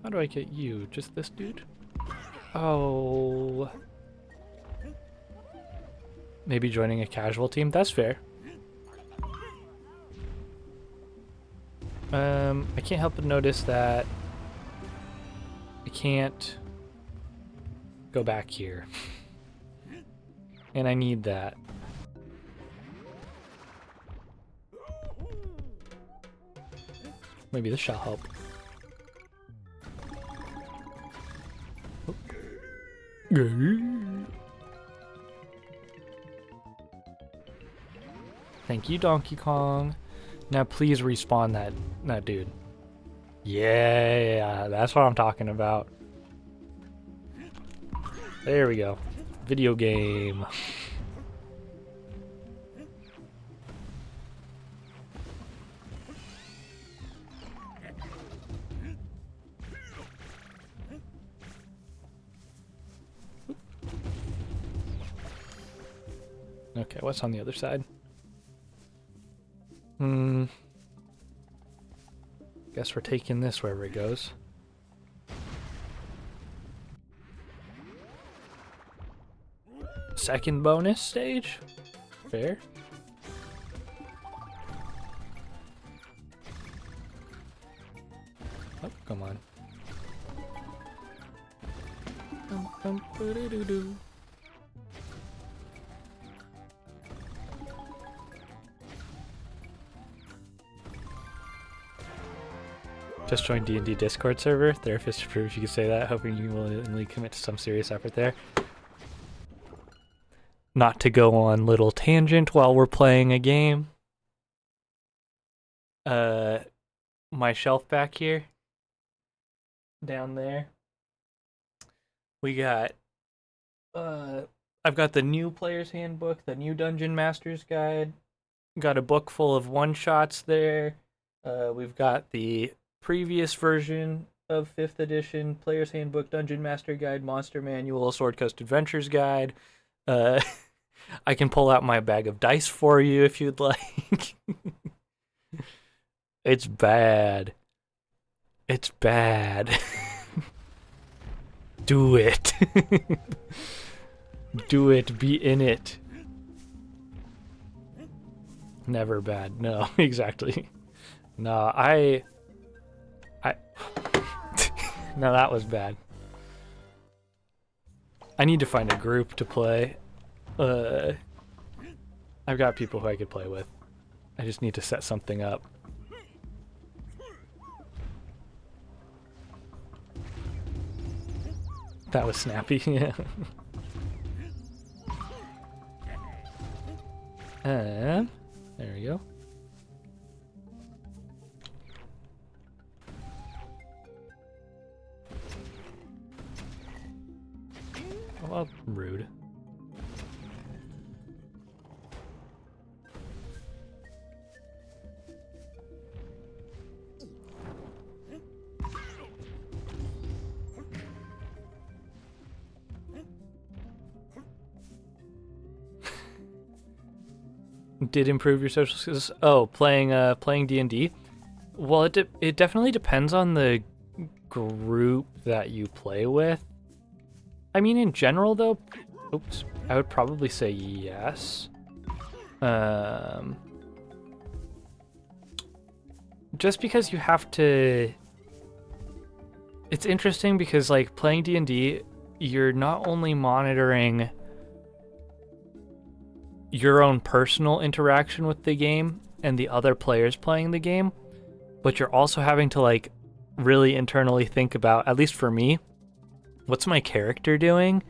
How do I get you? Just this dude? Oh. Maybe joining a casual team? That's fair. I can't help but notice that I can't go back here. And I need that. Maybe this shall help. Thank you, Donkey Kong. Now please respawn that dude. Yeah, that's what I'm talking about. There we go. Video game. Okay, what's on the other side? Guess we're taking this wherever it goes. Second bonus stage? Fair. Oh, come on. Just joined D&D Discord server. Therapist approved, you could say that. Hoping you will willingly commit to some serious effort there. Not to go on little tangent while we're playing a game. My shelf back here. Down there. We got... I've got the new Player's Handbook, the new Dungeon Master's Guide. Got a book full of one-shots there. We've got the previous version of 5th edition, Player's Handbook, Dungeon Master Guide, Monster Manual, Sword Coast Adventures Guide. I can pull out my bag of dice for you if you'd like. It's bad. It's bad. Do it. Do it. Be in it. Never bad. No, exactly. No, no, that was bad. I need to find a group to play. I've got people who I could play with. I just need to set something up. That was snappy, yeah. And there we go. Well, rude. Did improve your social skills? Oh, playing D&D? Well, it definitely depends on the group that you play with. I mean, in general, though, oops, I would probably say yes. Just because you have to... It's interesting because, like, playing D&D, you're not only monitoring your own personal interaction with the game and the other players playing the game, but you're also having to, like, really internally think about, at least for me, what's my character doing?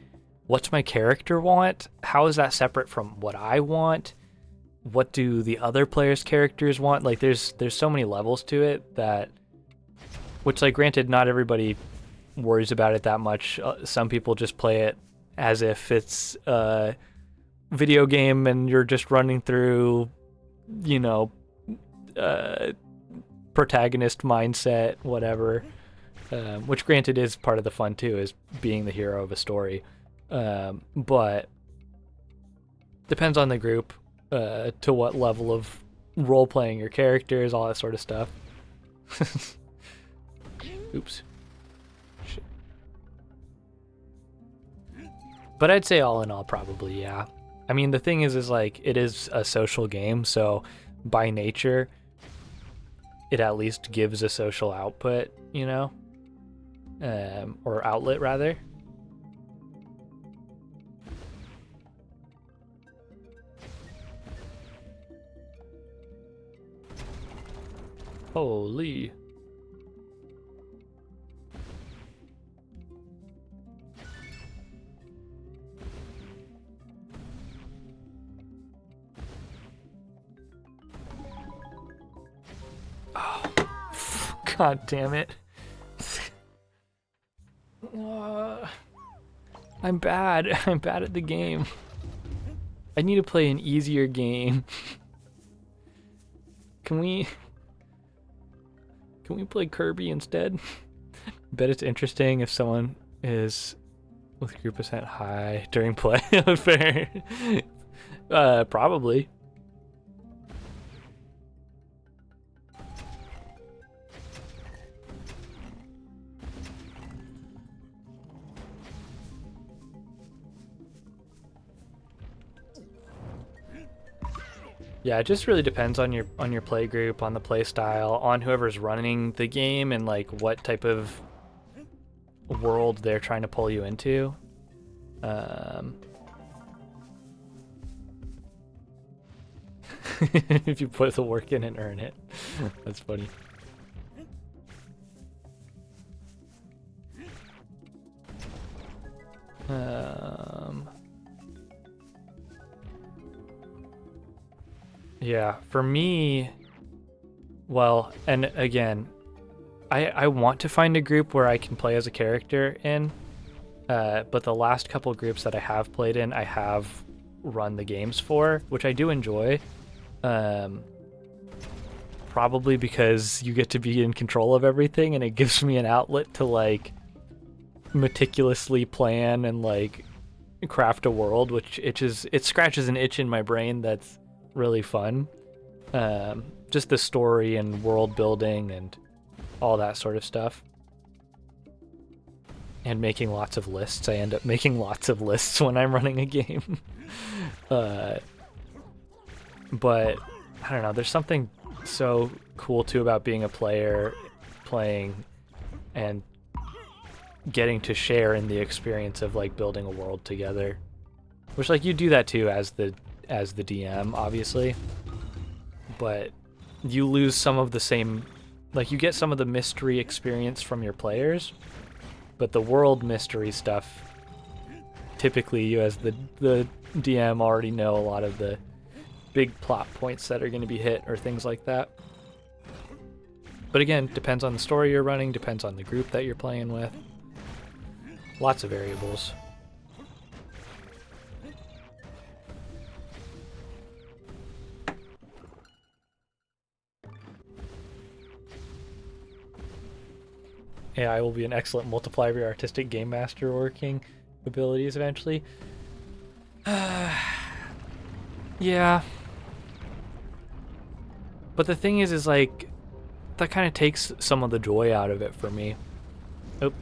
what's my character want? How is that separate from what I want? What do the other players' characters want? Like there's so many levels to it that, which like granted, not everybody worries about it that much. Some people just play it as if it's a video game and you're just running through, you know, protagonist mindset, whatever. Which granted is part of the fun too, is being the hero of a story. But depends on the group, to what level of role playing your characters, all that sort of stuff. Oops. Shit. But I'd say all in all, probably, yeah. I mean, the thing is like, it is a social game, so by nature, it at least gives a social output, you know? Or outlet, rather. Holy. Oh, God damn it. I'm bad. I'm bad at the game. I need to play an easier game. Can we play Kirby instead? Bet it's interesting if someone is with group percent high during play. Fair. Probably. Yeah, it just really depends on your play group, on the play style, on whoever's running the game, and like what type of world they're trying to pull you into. If you put the work in and earn it. That's funny. Yeah, for me, well, and again, I want to find a group where I can play as a character in, but the last couple groups that I have played in, I have run the games for, which I do enjoy. Probably because you get to be in control of everything, and it gives me an outlet to like meticulously plan and like craft a world, which it scratches an itch in my brain that's really fun. Just the story and world building and all that sort of stuff. And making lots of lists. I end up making lots of lists when I'm running a game. But I don't know, there's something so cool too about being a player, playing, and getting to share in the experience of like building a world together. Which like you do that too as the DM, obviously. But you lose some of the same, like you get some of the mystery experience from your players, but the world mystery stuff, typically you as the DM already know a lot of the big plot points that are going to be hit or things like that. But again, depends on the story you're running, depends on the group that you're playing with. Lots of variables. AI will be an excellent multiplier of your artistic game master working abilities eventually. Yeah. But the thing is like, that kind of takes some of the joy out of it for me. Oh.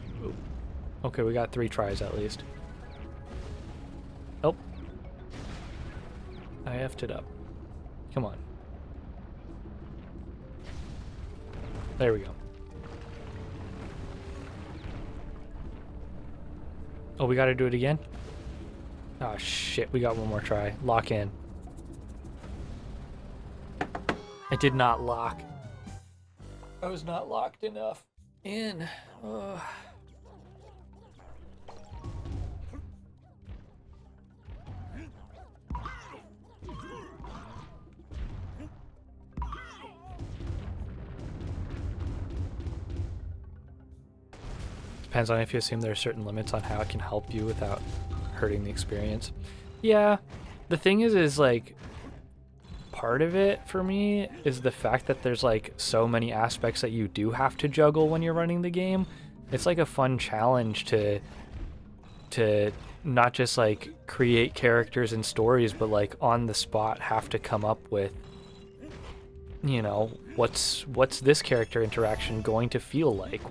Okay, we got 3 tries at least. Oh. I effed it up. Come on. There we go. Oh, we gotta do it again? Oh shit, we got one more try. Lock in. I did not lock. I was not locked enough in. depends on if you assume there are certain limits on how it can help you without hurting the experience. Yeah, the thing is like, part of it for me is the fact that there's like so many aspects that you do have to juggle when you're running the game. It's like a fun challenge to not just like create characters and stories, but like on the spot have to come up with, you know, what's this character interaction going to feel like?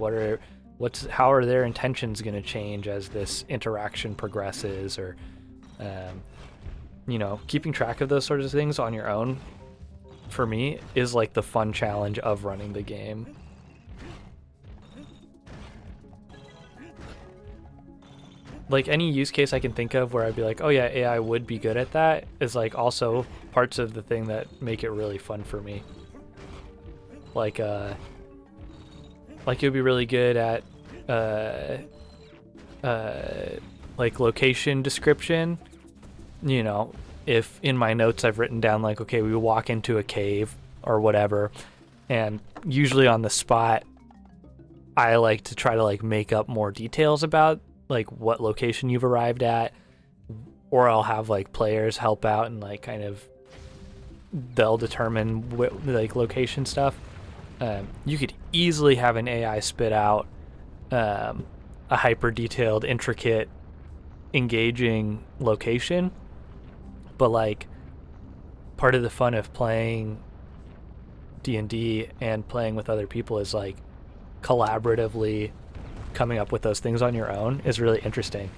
How are their intentions going to change as this interaction progresses? Or you know, keeping track of those sorts of things on your own, for me, is like the fun challenge of running the game. Like any use case I can think of where I'd be like, oh yeah, AI would be good at that, is like also parts of the thing that make it really fun for me. Like it would be really good at like location description. You know, if in my notes I've written down like, okay, we walk into a cave or whatever, and usually on the spot I like to try to like make up more details about like what location you've arrived at, or I'll have like players help out and like kind of they'll determine like location stuff. You could easily have an AI spit out a hyper detailed, intricate, engaging location. But like, part of the fun of playing D&D and playing with other people is like collaboratively coming up with those things on your own is really interesting.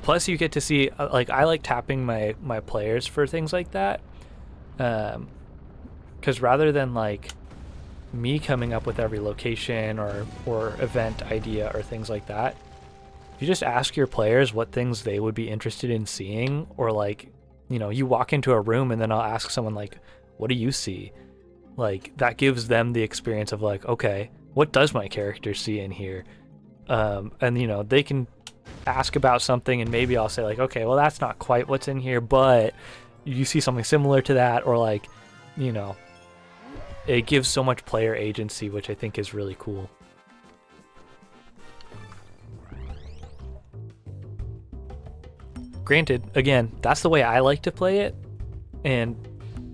Plus you get to see, like, I like tapping my players for things like that. 'Cause rather than like me coming up with every location or event idea or things like that, if you just ask your players what things they would be interested in seeing, or like, you know, you walk into a room and then I'll ask someone like, what do you see? Like, that gives them the experience of like, okay, what does my character see in here? And you know, they can ask about something and maybe I'll say like, okay, well that's not quite what's in here, but you see something similar to that, or like, you know, it gives so much player agency, which I think is really cool. Granted, again, that's the way I like to play it, and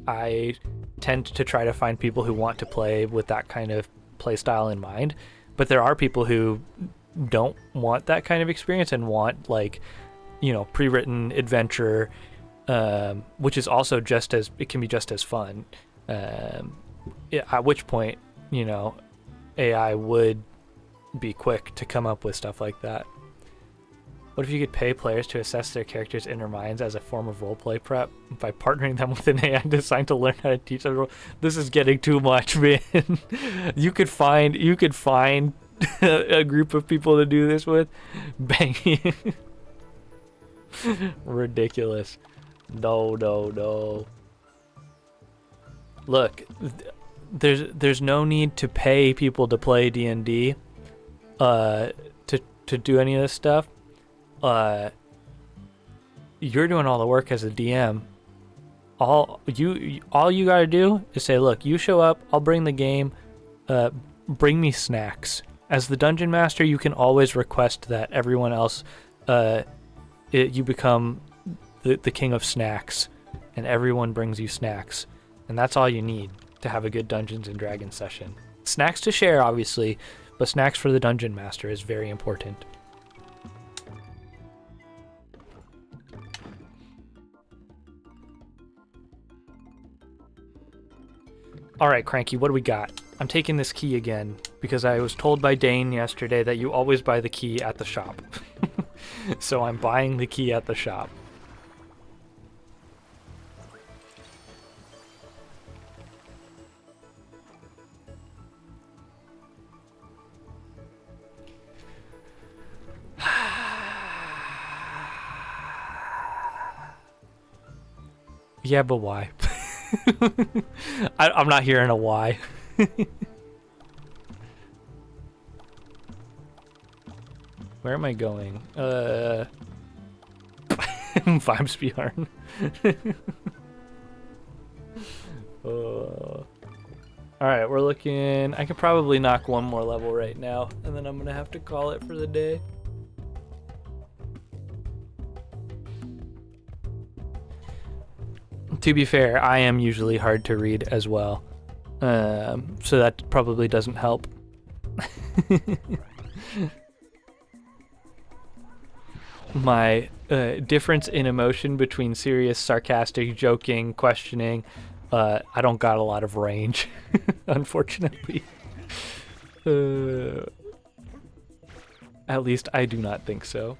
I tend to try to find people who want to play with that kind of play style in mind, but there are people who don't want that kind of experience and want like, you know, pre-written adventure, which is also it can be just as fun. At which point, you know, AI would be quick to come up with stuff like that. What if you could pay players to assess their characters' inner minds as a form of roleplay prep by partnering them with an AI designed to learn how to teach them role? This is getting too much, man. You could find a group of people to do this with. Bang. Ridiculous. No. Look, there's no need to pay people to play D&D to do any of this stuff. You're doing all the work as a DM. All you gotta do is say, look, you show up, I'll bring the game, bring me snacks. As the dungeon master, you can always request that everyone else, you become the king of snacks, and everyone brings you snacks, and that's all you need to have a good Dungeons and Dragons session. Snacks to share, obviously, but snacks for the dungeon master is very important. Alright, Cranky, what do we got? I'm taking this key again, because I was told by Dane yesterday that you always buy the key at the shop. So I'm buying the key at the shop. Yeah, but why? I'm not hearing a why. Where am I going? Vibes Bjorn. Alright, we're looking... I could probably knock one more level right now, and then I'm gonna have to call it for the day. To be fair, I am usually hard to read as well. So that probably doesn't help. My difference in emotion between serious, sarcastic, joking, questioning, I don't got a lot of range, unfortunately. At least I do not think so.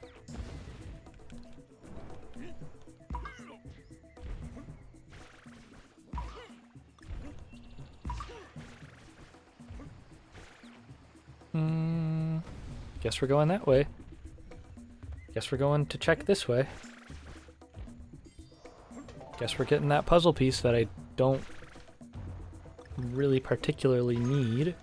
Guess we're going that way. Guess we're going to check this way. Guess we're getting that puzzle piece that I don't really particularly need.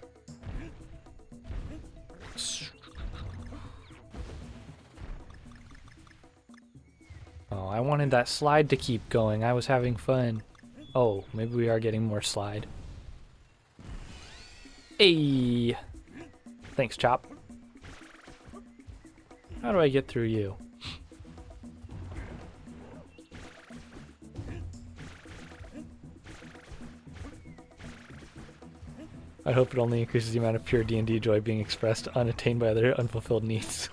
Oh, I wanted that slide to keep going. I was having fun. Oh, maybe we are getting more slide. Hey! Thanks, Chop. How do I get through you? I hope it only increases the amount of pure D&D joy being expressed unattained by other unfulfilled needs.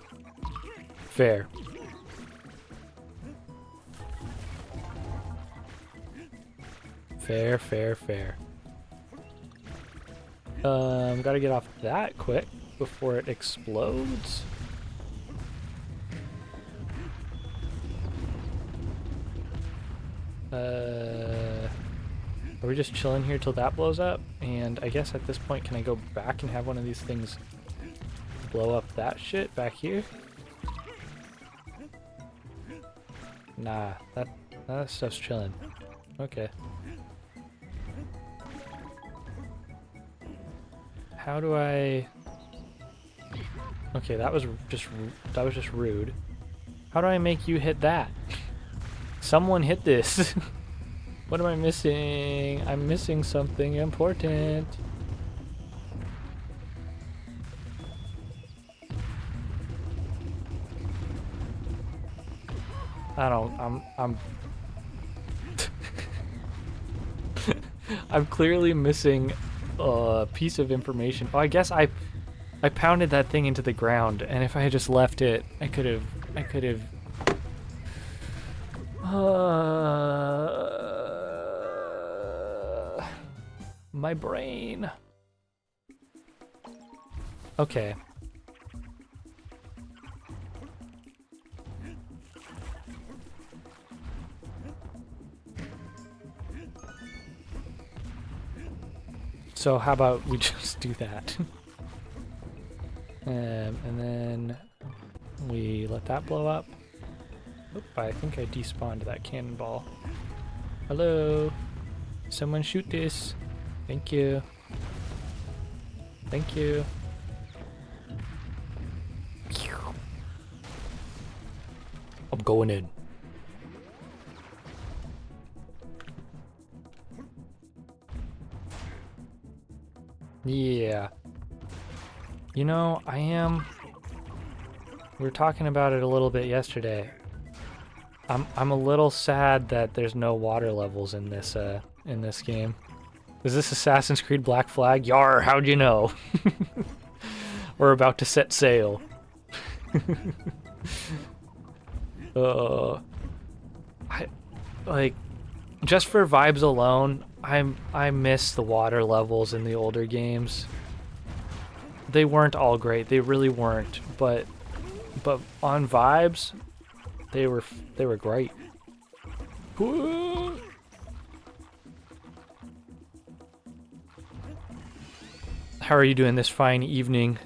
Fair. Fair, fair, fair. Gotta get off that quick before it explodes. Are we just chilling here till that blows up? And I guess at this point, can I go back and have one of these things blow up that shit back here? Nah, that stuff's chilling. Okay. How do I... Okay, that was just rude. How do I make you hit that? Someone hit this. What am I missing? I'm missing something important. I'm I'm clearly missing a piece of information. Oh, I guess I pounded that thing into the ground, and if I had just left it, I could have my brain. Okay. So how about we just do that? And then we let that blow up. Oop, I think I despawned that cannonball. Hello? Someone shoot this. Thank you. Thank you. I'm going in. Yeah. You know, we were talking about it a little bit yesterday. I'm a little sad that there's no water levels in this game. Is this Assassin's Creed Black Flag? Yar, how'd you know? We're about to set sail. Like, just for vibes alone, I miss the water levels in the older games. They weren't all great, they really weren't, but on vibes, they were great. How are you doing this fine evening?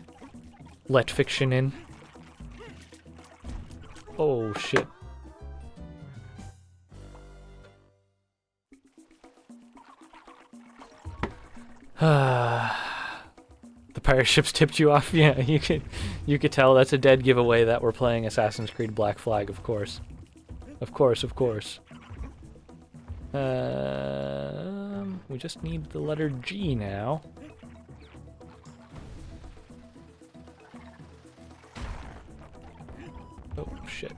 Let fiction in. Oh shit. The pirate ships tipped you off. Yeah, you could tell that's a dead giveaway that we're playing Assassin's Creed Black Flag, of course. Of course, of course. We just need the letter G now. Oh, shit.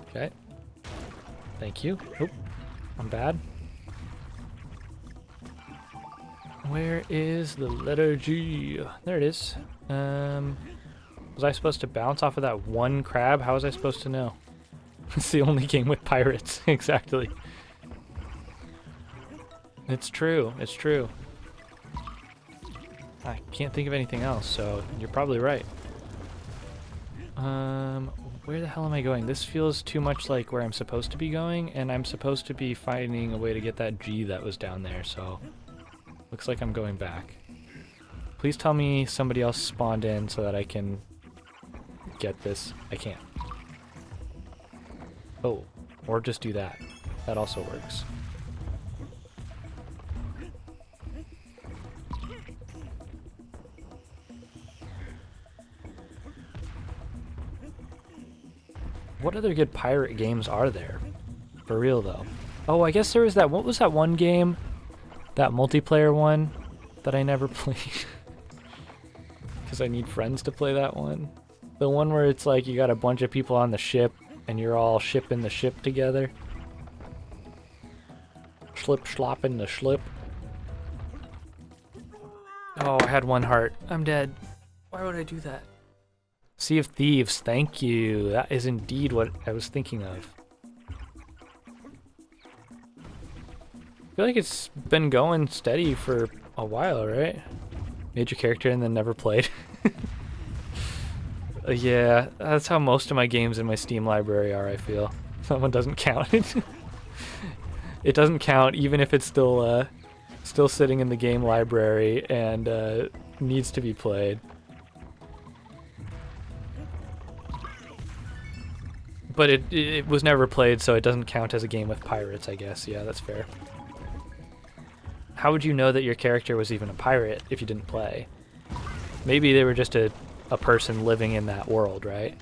Okay. Thank you. Oh, I'm bad. Where is the letter G? There it is. Was I supposed to bounce off of that one crab? How was I supposed to know? It's the only game with pirates. Exactly. It's true. It's true. I can't think of anything else, so you're probably right. Where the hell am I going? This feels too much like where I'm supposed to be going, and I'm supposed to be finding a way to get that G that was down there, so looks like I'm going back. Please tell me somebody else spawned in so that I can get this. I can't. Oh, or just do that. That also works. What other good pirate games are there? For real, though. Oh, I guess there was that... What was that one game? That multiplayer one that I never played. Because I need friends to play that one. The one where it's like you got a bunch of people on the ship and you're all shipping the ship together. Slip slopping the slip. Oh, I had one heart. I'm dead. Why would I do that? Sea of Thieves, thank you. That is indeed what I was thinking of. I feel like it's been going steady for a while, right? Made your character and then never played. Yeah, that's how most of my games in my Steam library are, I feel. That one doesn't count. It doesn't count even if it's still sitting in the game library and needs to be played. But it was never played, so it doesn't count as a game with pirates, I guess. Yeah, that's fair. How would you know that your character was even a pirate if you didn't play? Maybe they were just a person living in that world, right?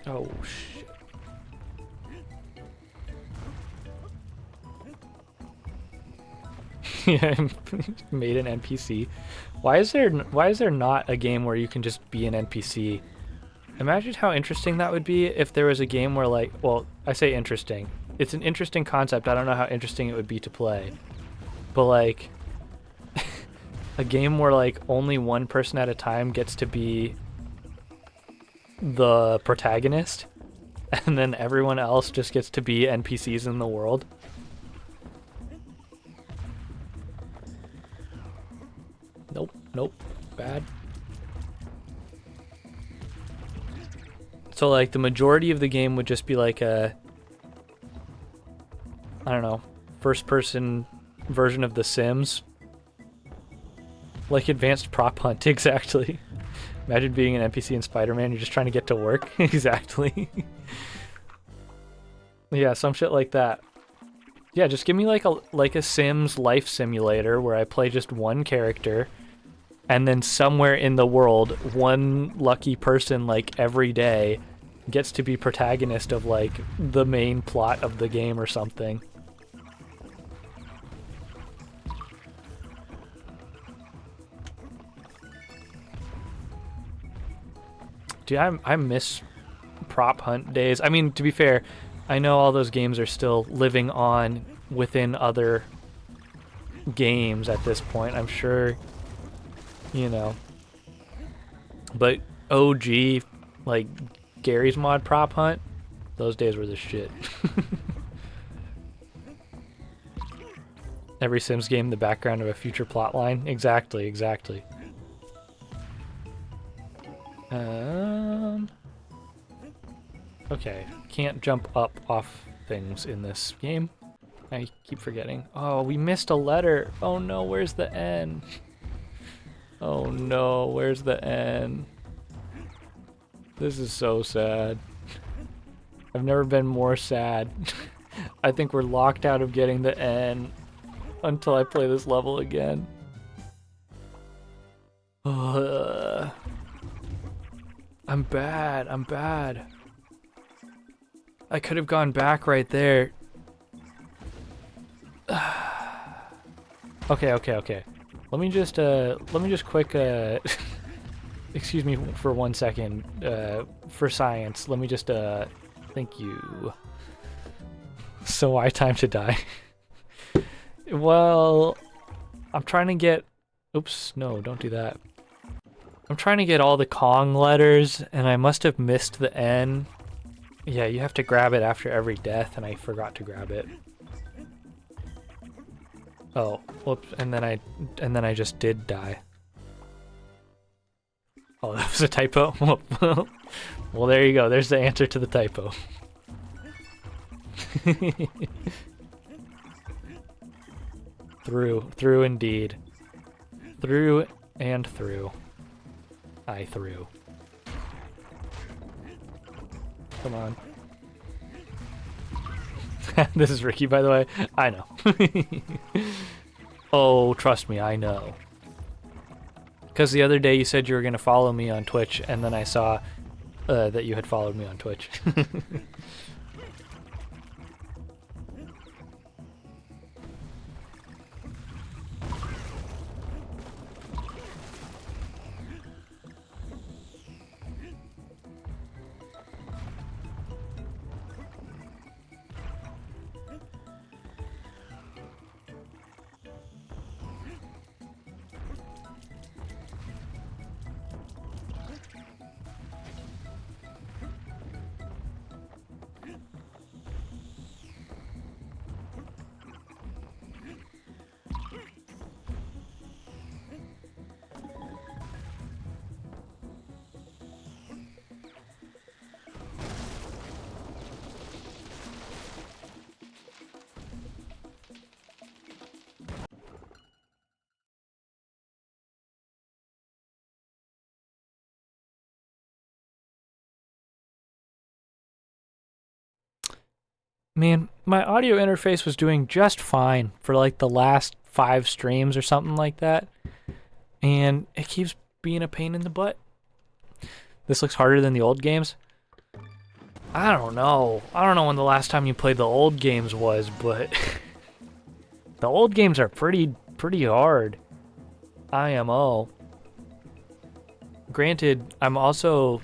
Oh, shit. Yeah, made an NPC. Why is there not a game where you can just be an NPC? Imagine how interesting that would be if there was a game where, like, well, I say interesting. It's an interesting concept. I don't know how interesting it would be to play. But, like, a game where, like, only one person at a time gets to be the protagonist, and then everyone else just gets to be NPCs in the world. Nope, nope, bad. So, like, the majority of the game would just be like a, I don't know, first-person version of The Sims. Like Advanced Prop Hunt, exactly. Imagine being an NPC in Spider-Man, you're just trying to get to work. Exactly. Yeah, some shit like that. Yeah, just give me like a Sims life simulator where I play just one character, and then somewhere in the world, one lucky person, like, every day gets to be protagonist of, like, the main plot of the game or something. Dude, I miss prop hunt days. I mean, to be fair, I know all those games are still living on within other games at this point. I'm sure, you know. But OG, like, Gary's Mod prop hunt, those days were the shit. Every Sims game, the background of a future plot line. Exactly, exactly. Okay, can't jump up off things in this game. I keep forgetting. Oh, we missed a letter. Oh no, where's the N? Oh no, where's the N? This is so sad. I've never been more sad. I think we're locked out of getting the N until I play this level again. I'm bad. I'm bad. I could have gone back right there. Okay. Let me just quick excuse me for 1 second. For science, let me just thank you. So why time to die? Well, I'm trying to get, oops, no, don't do that. I'm trying to get all the Kong letters, and I must have missed the N. Yeah, you have to grab it after every death, and I forgot to grab it. Oh, whoops, and then I just did die. Oh, that was a typo? Well, there you go. There's the answer to the typo. Through indeed. Through and through. I threw. Come on. This is Ricky, by the way. I know. Oh, trust me, I know. Because the other day you said you were going to follow me on Twitch, and then I saw that you had followed me on Twitch. Man, my audio interface was doing just fine for like the last 5 streams or something like that. And it keeps being a pain in the butt. This looks harder than the old games. I don't know. I don't know when the last time you played the old games was, but the old games are pretty hard. IMO. Granted, I'm also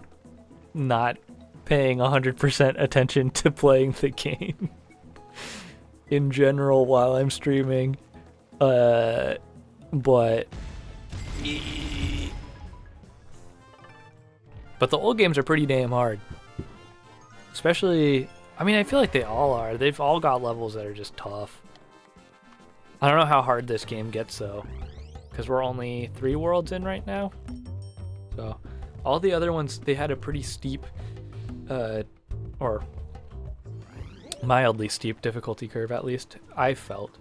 not paying 100% attention to playing the game in general while I'm streaming. But the old games are pretty damn hard. Especially, I mean, I feel like they all are. They've all got levels that are just tough. I don't know how hard this game gets though, because we're only 3 worlds in right now. So all the other ones, they had a pretty steep or mildly steep difficulty curve, at least I felt.